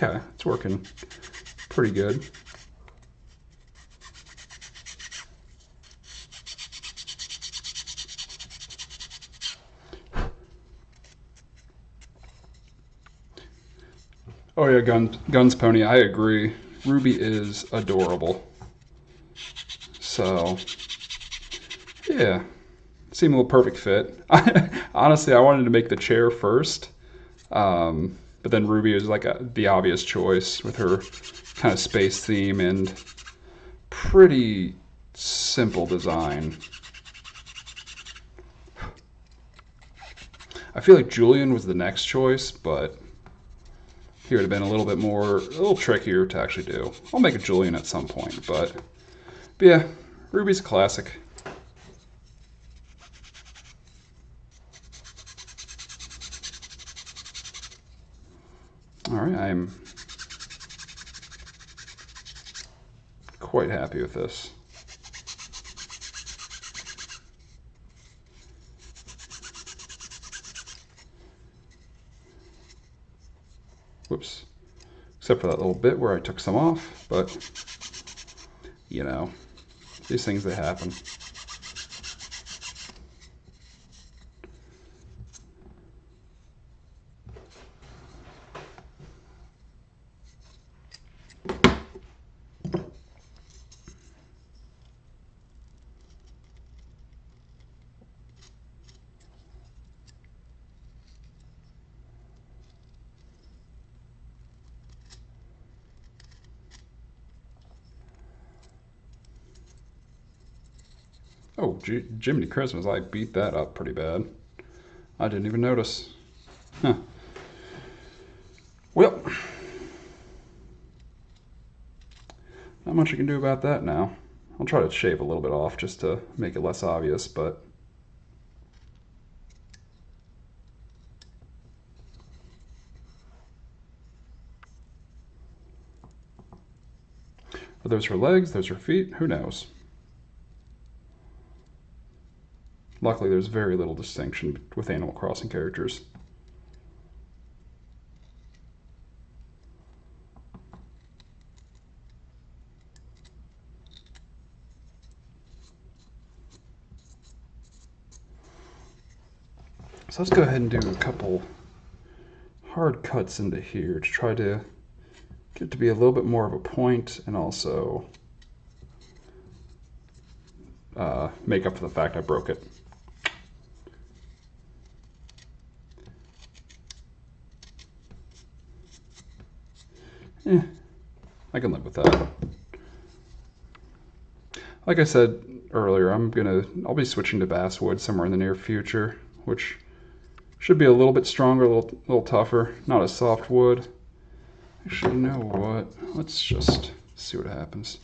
Okay, it's working pretty good. Oh yeah, Guns Pony, I agree. Ruby is adorable. So, yeah, seemed a little perfect fit. Honestly, I wanted to make the chair first, but then Ruby is like the obvious choice with her kind of space theme and pretty simple design. I feel like Julian was the next choice, but he would have been a little trickier to actually do. I'll make a Julian at some point, but yeah, Ruby's a classic. All right, I'm quite happy with this. Whoops. Except for that little bit where I took some off, but you know, these things, they happen. Oh, Jiminy Christmas, I beat that up pretty bad. I didn't even notice. Huh. Well, not much you can do about that now. I'll try to shave a little bit off just to make it less obvious, but are those her legs? Those her feet? Who knows? Luckily, there's very little distinction with Animal Crossing characters. So let's go ahead and do a couple hard cuts into here to try to get it to be a little bit more of a point, and also make up for the fact I broke it. I can live with that. Like I said earlier, I'll be switching to basswood somewhere in the near future, which should be a little bit stronger, a little tougher, not a soft wood. Actually, you know what? Let's just see what happens.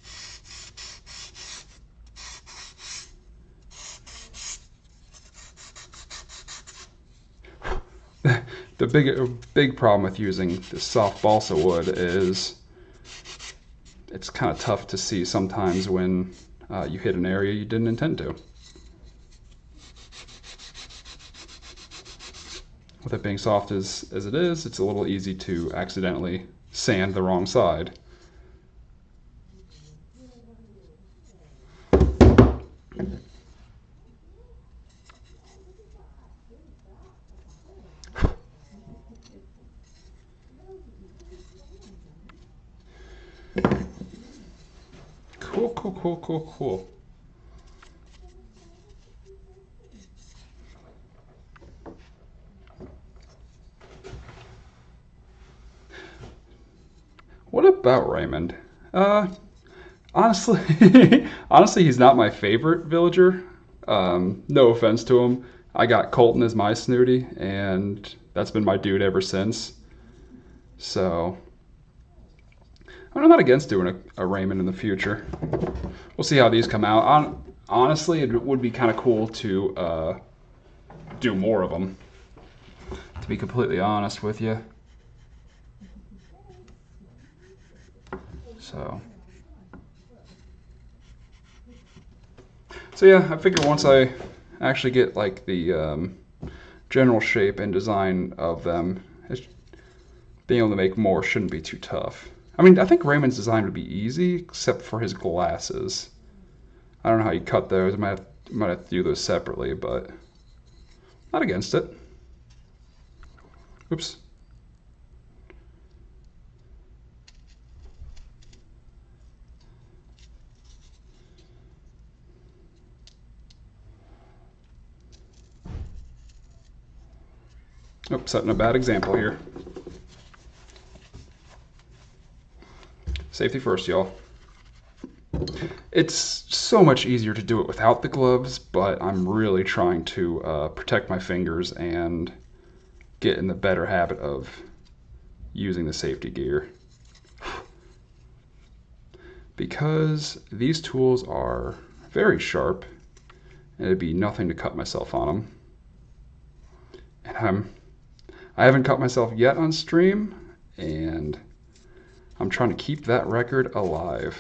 The big problem with using this soft balsa wood is it's kind of tough to see sometimes when you hit an area you didn't intend to. With it being soft as it is, it's a little easy to accidentally sand the wrong side. Cool. What about Raymond? Honestly, honestly, he's not my favorite villager. No offense to him. I got Colton as my Snooty, and that's been my dude ever since. So I'm not against doing a Raymond in the future. We'll see how these come out. Honestly, it would be kind of cool to do more of them, to be completely honest with you. So yeah, I figure once I actually get like the general shape and design of them, being able to make more shouldn't be too tough. I mean, I think Raymond's design would be easy, except for his glasses. I don't know how you cut those. I might have to do those separately, but not against it. Oops. Oh, setting a bad example here. Safety first, y'all. It's so much easier to do it without the gloves, but I'm really trying to protect my fingers and get in the better habit of using the safety gear. Because these tools are very sharp, and it'd be nothing to cut myself on them. And I haven't cut myself yet on stream, and I'm trying to keep that record alive.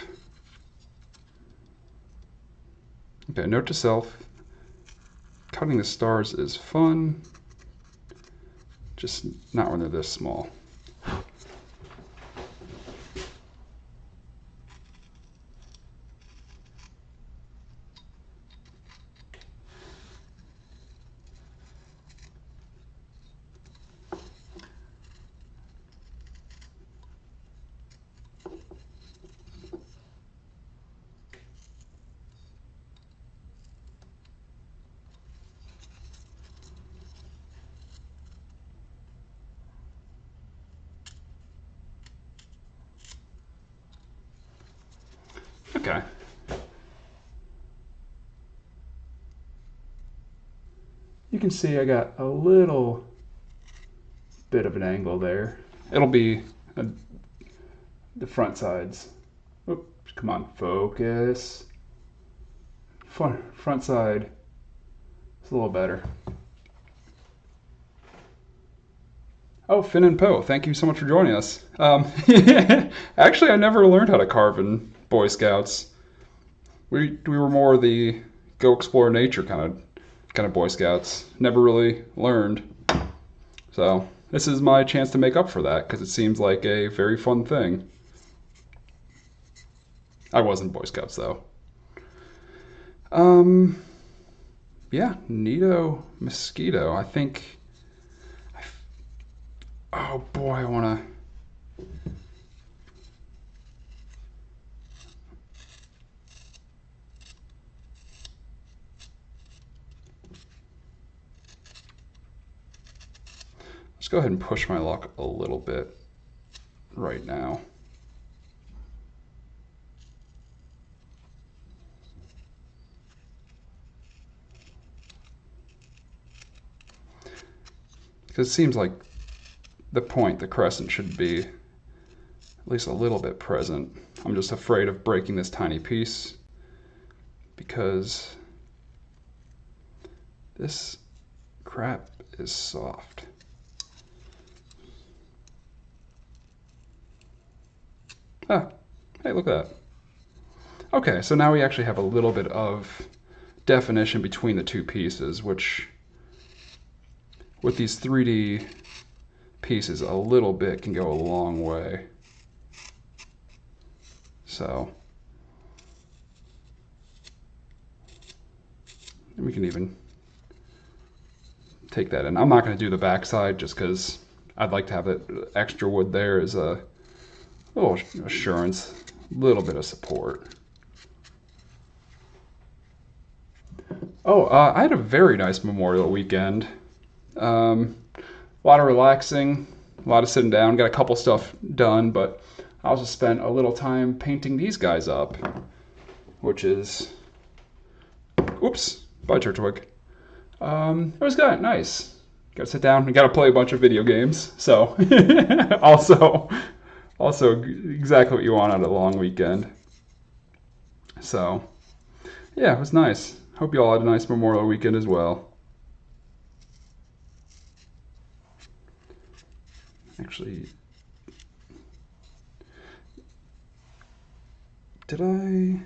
Okay, note to self, cutting the stars is fun, just not when they're this small. Okay. You can see I got a little bit of an angle there. It'll be the front sides. Oops, come on, focus. Front side is a little better. Oh, Finn and Poe, thank you so much for joining us. Actually, I never learned how to carve in Boy Scouts. We were more the go explore nature kind of Boy Scouts. Never really learned. So this is my chance to make up for that because it seems like a very fun thing. I wasn't Boy Scouts though. Yeah, Nito Mosquito. I think. Oh boy, I wanna. Let's go ahead and push my luck a little bit right now. Because it seems like the point, the crescent, should be at least a little bit present. I'm just afraid of breaking this tiny piece because this crap is soft. Ah, hey, look at that. Okay, so now we actually have a little bit of definition between the two pieces, which with these 3D pieces, a little bit can go a long way. So we can even take that in. I'm not going to do the backside just because I'd like to have that extra wood there as a little assurance, a little bit of support. Oh, I had a very nice Memorial weekend. A lot of relaxing, a lot of sitting down, got a couple stuff done, but I also spent a little time painting these guys up, which is, oops, bye Turtwig. It was good, nice. Got to sit down and got to play a bunch of video games, so also exactly what you want out of a long weekend. So, yeah, it was nice. Hope you all had a nice Memorial weekend as well. Actually, did I?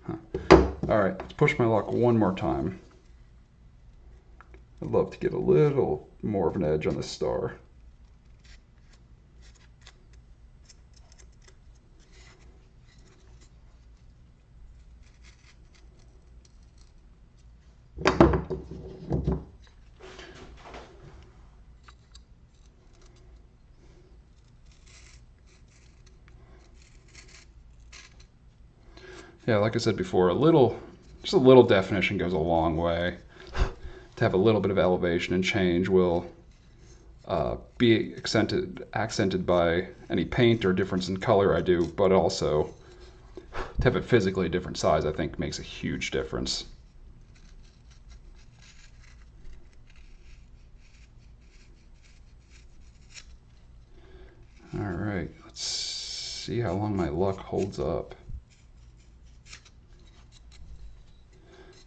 Huh. All right, let's push my luck one more time. I'd love to get a little more of an edge on this star. Yeah, like I said before, just a little definition goes a long way. To have a little bit of elevation and change will be accented by any paint or difference in color I do, but also to have it physically a different size, I think makes a huge difference. All right, let's see how long my luck holds up.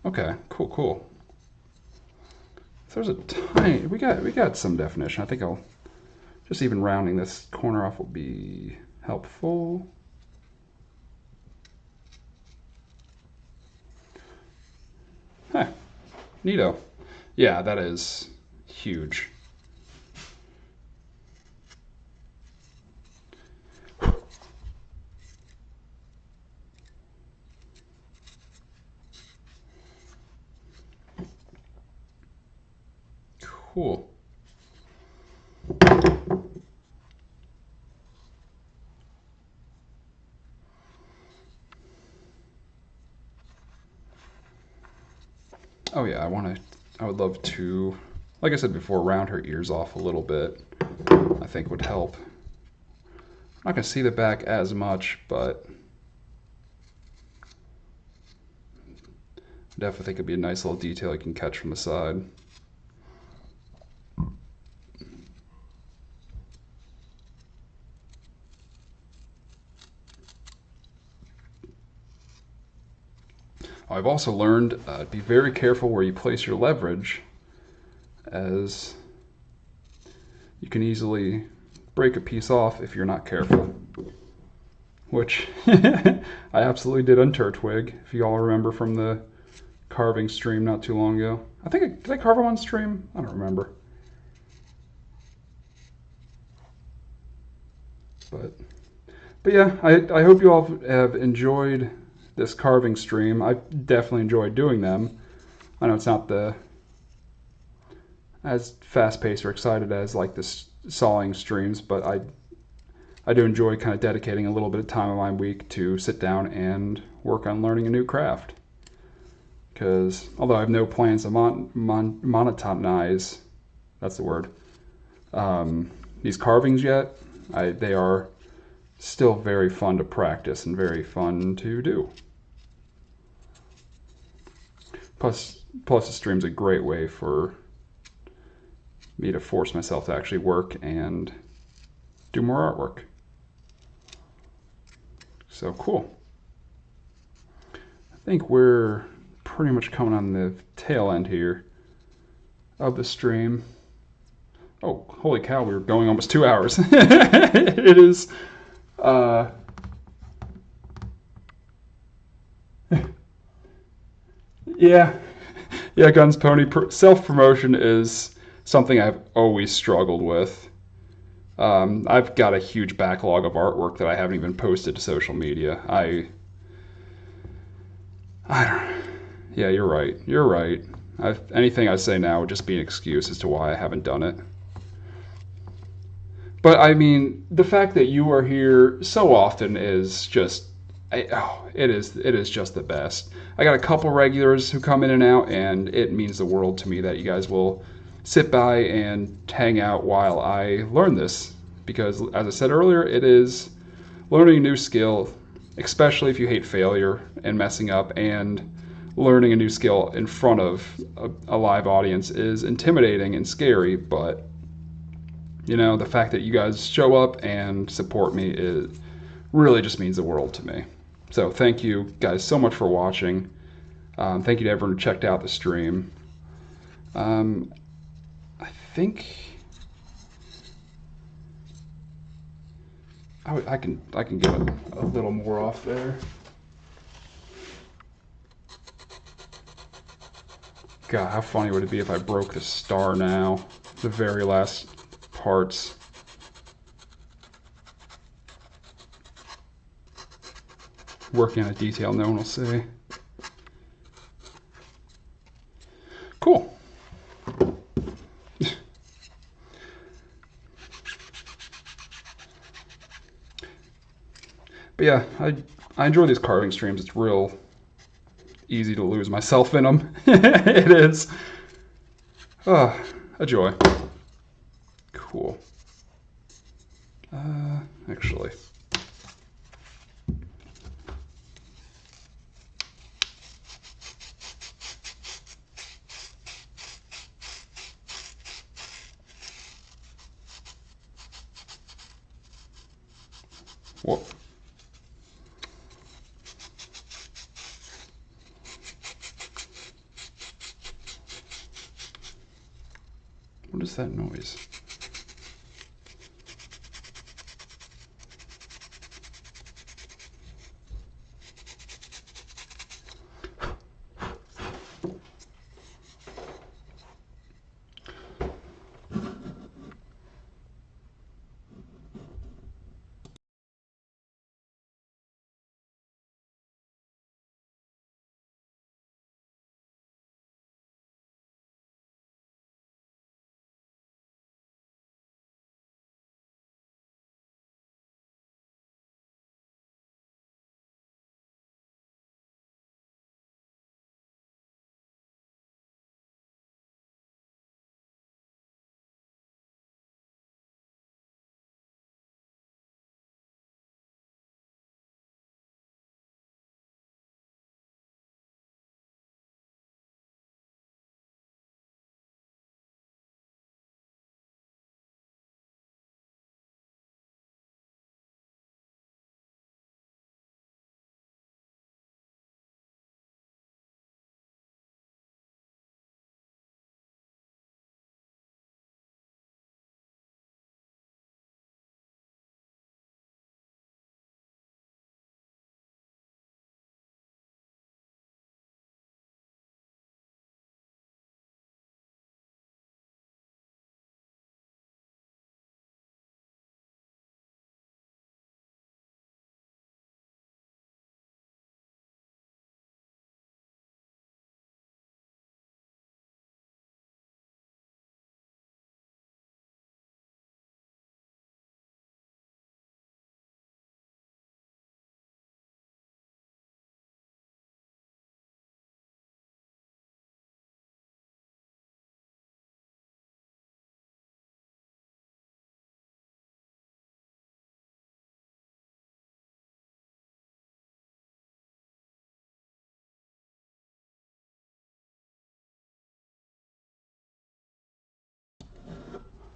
Okay, cool. If there's a tiny, we got some definition. I think I'll just even rounding this corner off will be helpful. Huh, neato. Yeah, that is huge. Cool. Oh yeah, I would love to, like I said before, round her ears off a little bit. I think would help. I'm not gonna see the back as much, but definitely think it'd be a nice little detail you can catch from the side. I've also learned be very careful where you place your leverage, as you can easily break a piece off if you're not careful. Which I absolutely did on Turtwig, if you all remember from the carving stream not too long ago. Did I carve him on stream? I don't remember. But yeah, I hope you all have enjoyed this carving stream. I definitely enjoyed doing them. I know it's not as fast-paced or excited as like the sawing streams, but I do enjoy kind of dedicating a little bit of time in my week to sit down and work on learning a new craft. Because although I have no plans to monetize, that's the word, these carvings yet, they are still very fun to practice and very fun to do. Plus the stream's a great way for me to force myself to actually work and do more artwork. So cool. I think we're pretty much coming on the tail end here of the stream. Oh, holy cow, we were going almost 2 hours. It is, yeah, Guns Pony, self-promotion is something I've always struggled with. I've got a huge backlog of artwork that I haven't even posted to social media. I don't, yeah, you're right. Anything I say now would just be an excuse as to why I haven't done it. But I mean, the fact that you are here so often is just, it is just the best. I got a couple regulars who come in and out, and it means the world to me that you guys will sit by and hang out while I learn this. Because, as I said earlier, it is learning a new skill, especially if you hate failure and messing up, and learning a new skill in front of a live audience is intimidating and scary, but you know, the fact that you guys show up and support me really just means the world to me. So thank you guys so much for watching. Thank you to everyone who checked out the stream. I think I can get a little more off there. God, how funny would it be if I broke the star now? The very last parts. Working on a detail no one will see. Cool. But yeah, I enjoy these carving streams. It's real easy to lose myself in them. It is. A joy. Cool. Actually. What? What is that noise?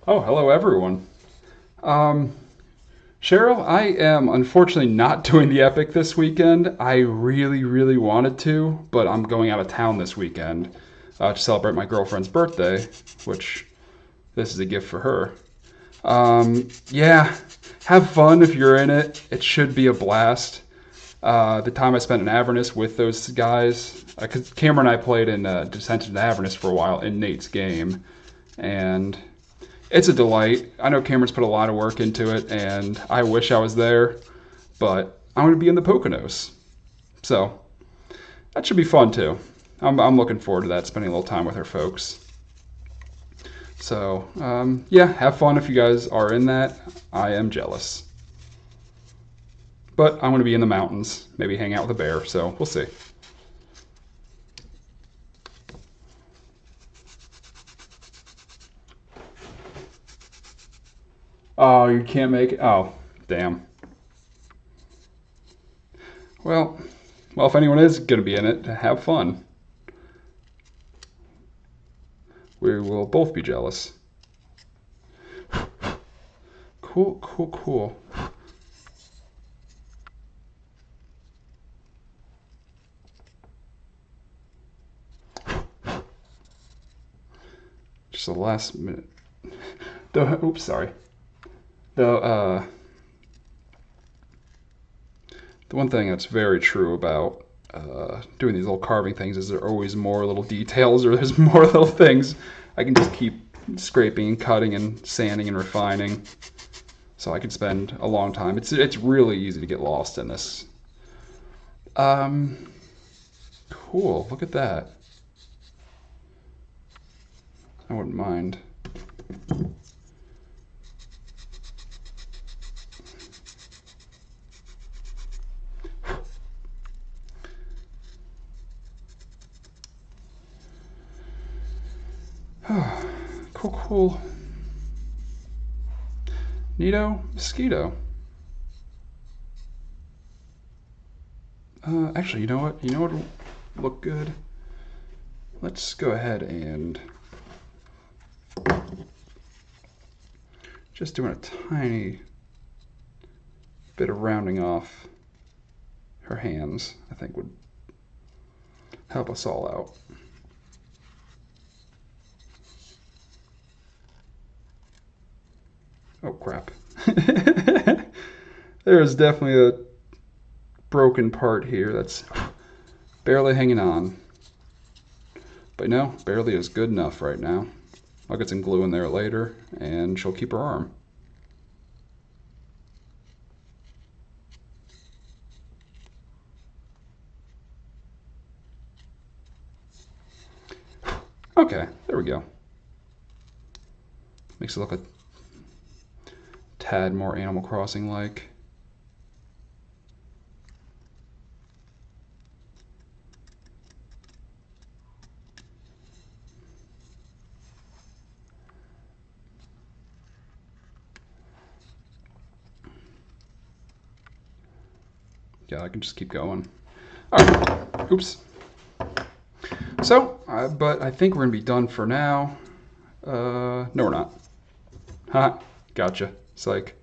Oh, hello everyone. Um, Cheryl, I am unfortunately not doing the Epic this weekend. I really, really wanted to, but I'm going out of town this weekend to celebrate my girlfriend's birthday, which this is a gift for her. Yeah, have fun if you're in it. It should be a blast. The time I spent in Avernus with those guys, because Cameron and I played in Descent into Avernus for a while in Nate's game, and it's a delight. I know Cameron's put a lot of work into it, and I wish I was there, but I'm going to be in the Poconos. So that should be fun too. I'm looking forward to that, spending a little time with her folks. So, yeah, have fun if you guys are in that. I am jealous. But I'm going to be in the mountains, maybe hang out with a bear, so we'll see. Oh, you can't make it? Oh, damn. Well, well, if anyone is going to be in it, have fun. We will both be jealous. Cool, cool, cool. Just the last minute. Oops, sorry. The the one thing that's very true about doing these little carving things is there are always more little details or there's more little things. I can just keep scraping and cutting and sanding and refining. So I could spend a long time. It's really easy to get lost in this. Um, cool. Look at that. I wouldn't mind. Cool, cool. Neato, mosquito. Actually, you know what? You know what would look good? Let's go ahead and just doing a tiny bit of rounding off her hands, I think, would help us all out. Oh, crap. There is definitely a broken part here that's barely hanging on. But no, barely is good enough right now. I'll get some glue in there later, and she'll keep her arm. Okay, there we go. Makes it look a tad more Animal Crossing-like. Yeah, I can just keep going. All right, oops. So, but I think we're gonna be done for now. No, we're not. Ha, gotcha. Psych.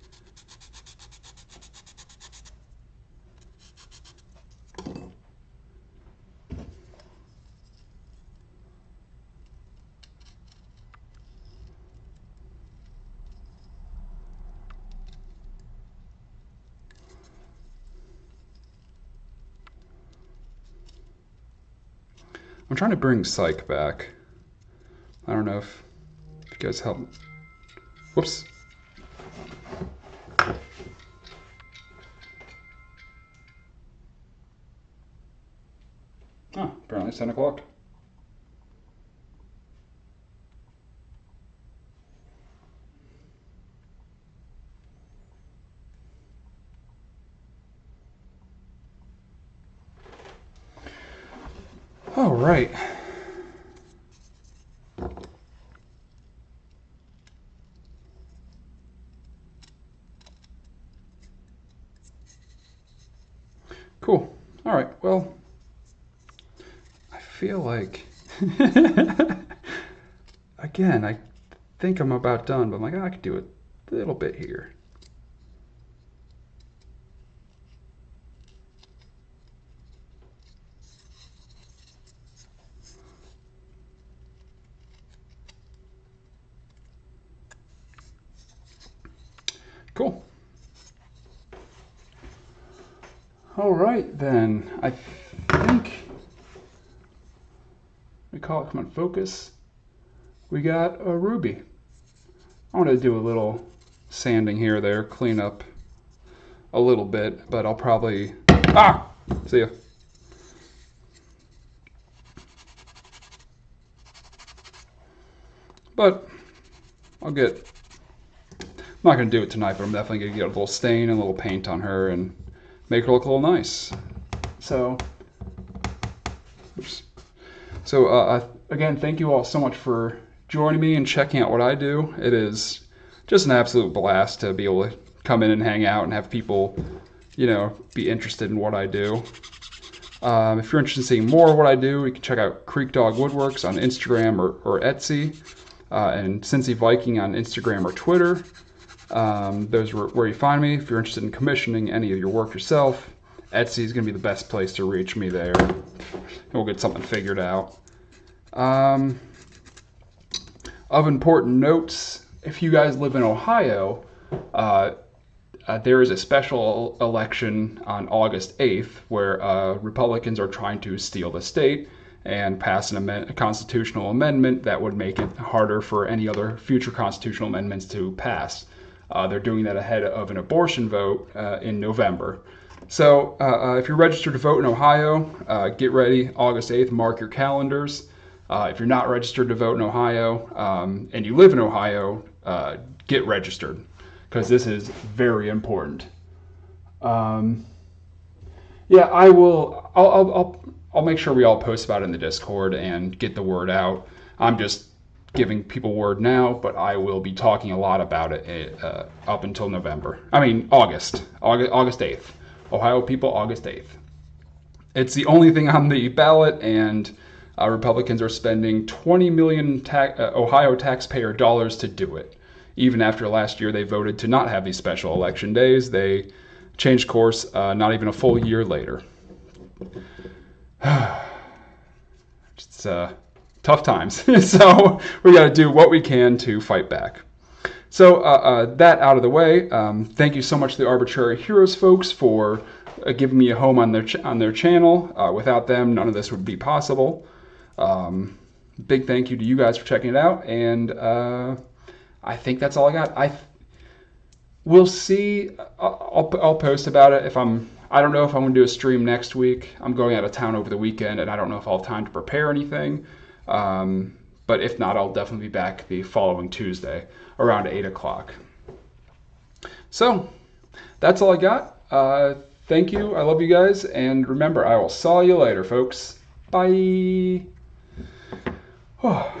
I'm trying to bring Psych back. I don't know if you guys help. Whoops. Oh, apparently it's 10 o'clock. All right. Cool. All right. Well, I feel like, again, I think I'm about done, but I'm like, I could do a little bit here. Cool. All right, then. I think we call it, come on, focus. We got a ruby. I want to do a little sanding here or there, clean up a little bit, but I'll probably, see ya. But I'm not going to do it tonight, but I'm definitely going to get a little stain and a little paint on her and make her look a little nice. So, oops. So again, thank you all so much for joining me and checking out what I do. It is just an absolute blast to be able to come in and hang out and have people, you know, be interested in what I do. If you're interested in seeing more of what I do, you can check out Creek Dog Woodworks on Instagram or Etsy, and Cincy Viking on Instagram or Twitter. Those are where you find me. If you're interested in commissioning any of your work yourself, Etsy is going to be the best place to reach me there. We'll get something figured out. Of important notes, if you guys live in Ohio, there is a special election on August 8th where Republicans are trying to steal the state and pass a constitutional amendment that would make it harder for any other future constitutional amendments to pass. They're doing that ahead of an abortion vote in November. So if you're registered to vote in Ohio, get ready August 8th, mark your calendars. If you're not registered to vote in Ohio and you live in Ohio, get registered because this is very important. Yeah, I will. I'll make sure we all post about it in the Discord and get the word out. I'm just giving people word now, but I will be talking a lot about it up until November. I mean, August 8th. Ohio people, August 8th. It's the only thing on the ballot, and Republicans are spending 20 million Ohio taxpayer dollars to do it. Even after last year they voted to not have these special election days, they changed course not even a full year later. It's tough times. So we got to do what we can to fight back. So that out of the way, thank you so much to the Arbitrary Heroes folks for giving me a home on their channel. Without them, none of this would be possible. Big thank you to you guys for checking it out, and I think that's all I got. We'll see. I'll post about it if I don't know if I'm going to do a stream next week. I'm going out of town over the weekend, and I don't know if I'll have time to prepare anything. But if not, I'll definitely be back the following Tuesday around 8 o'clock. So that's all I got. Thank you. I love you guys. And remember, I will saw you later, folks. Bye. Oh.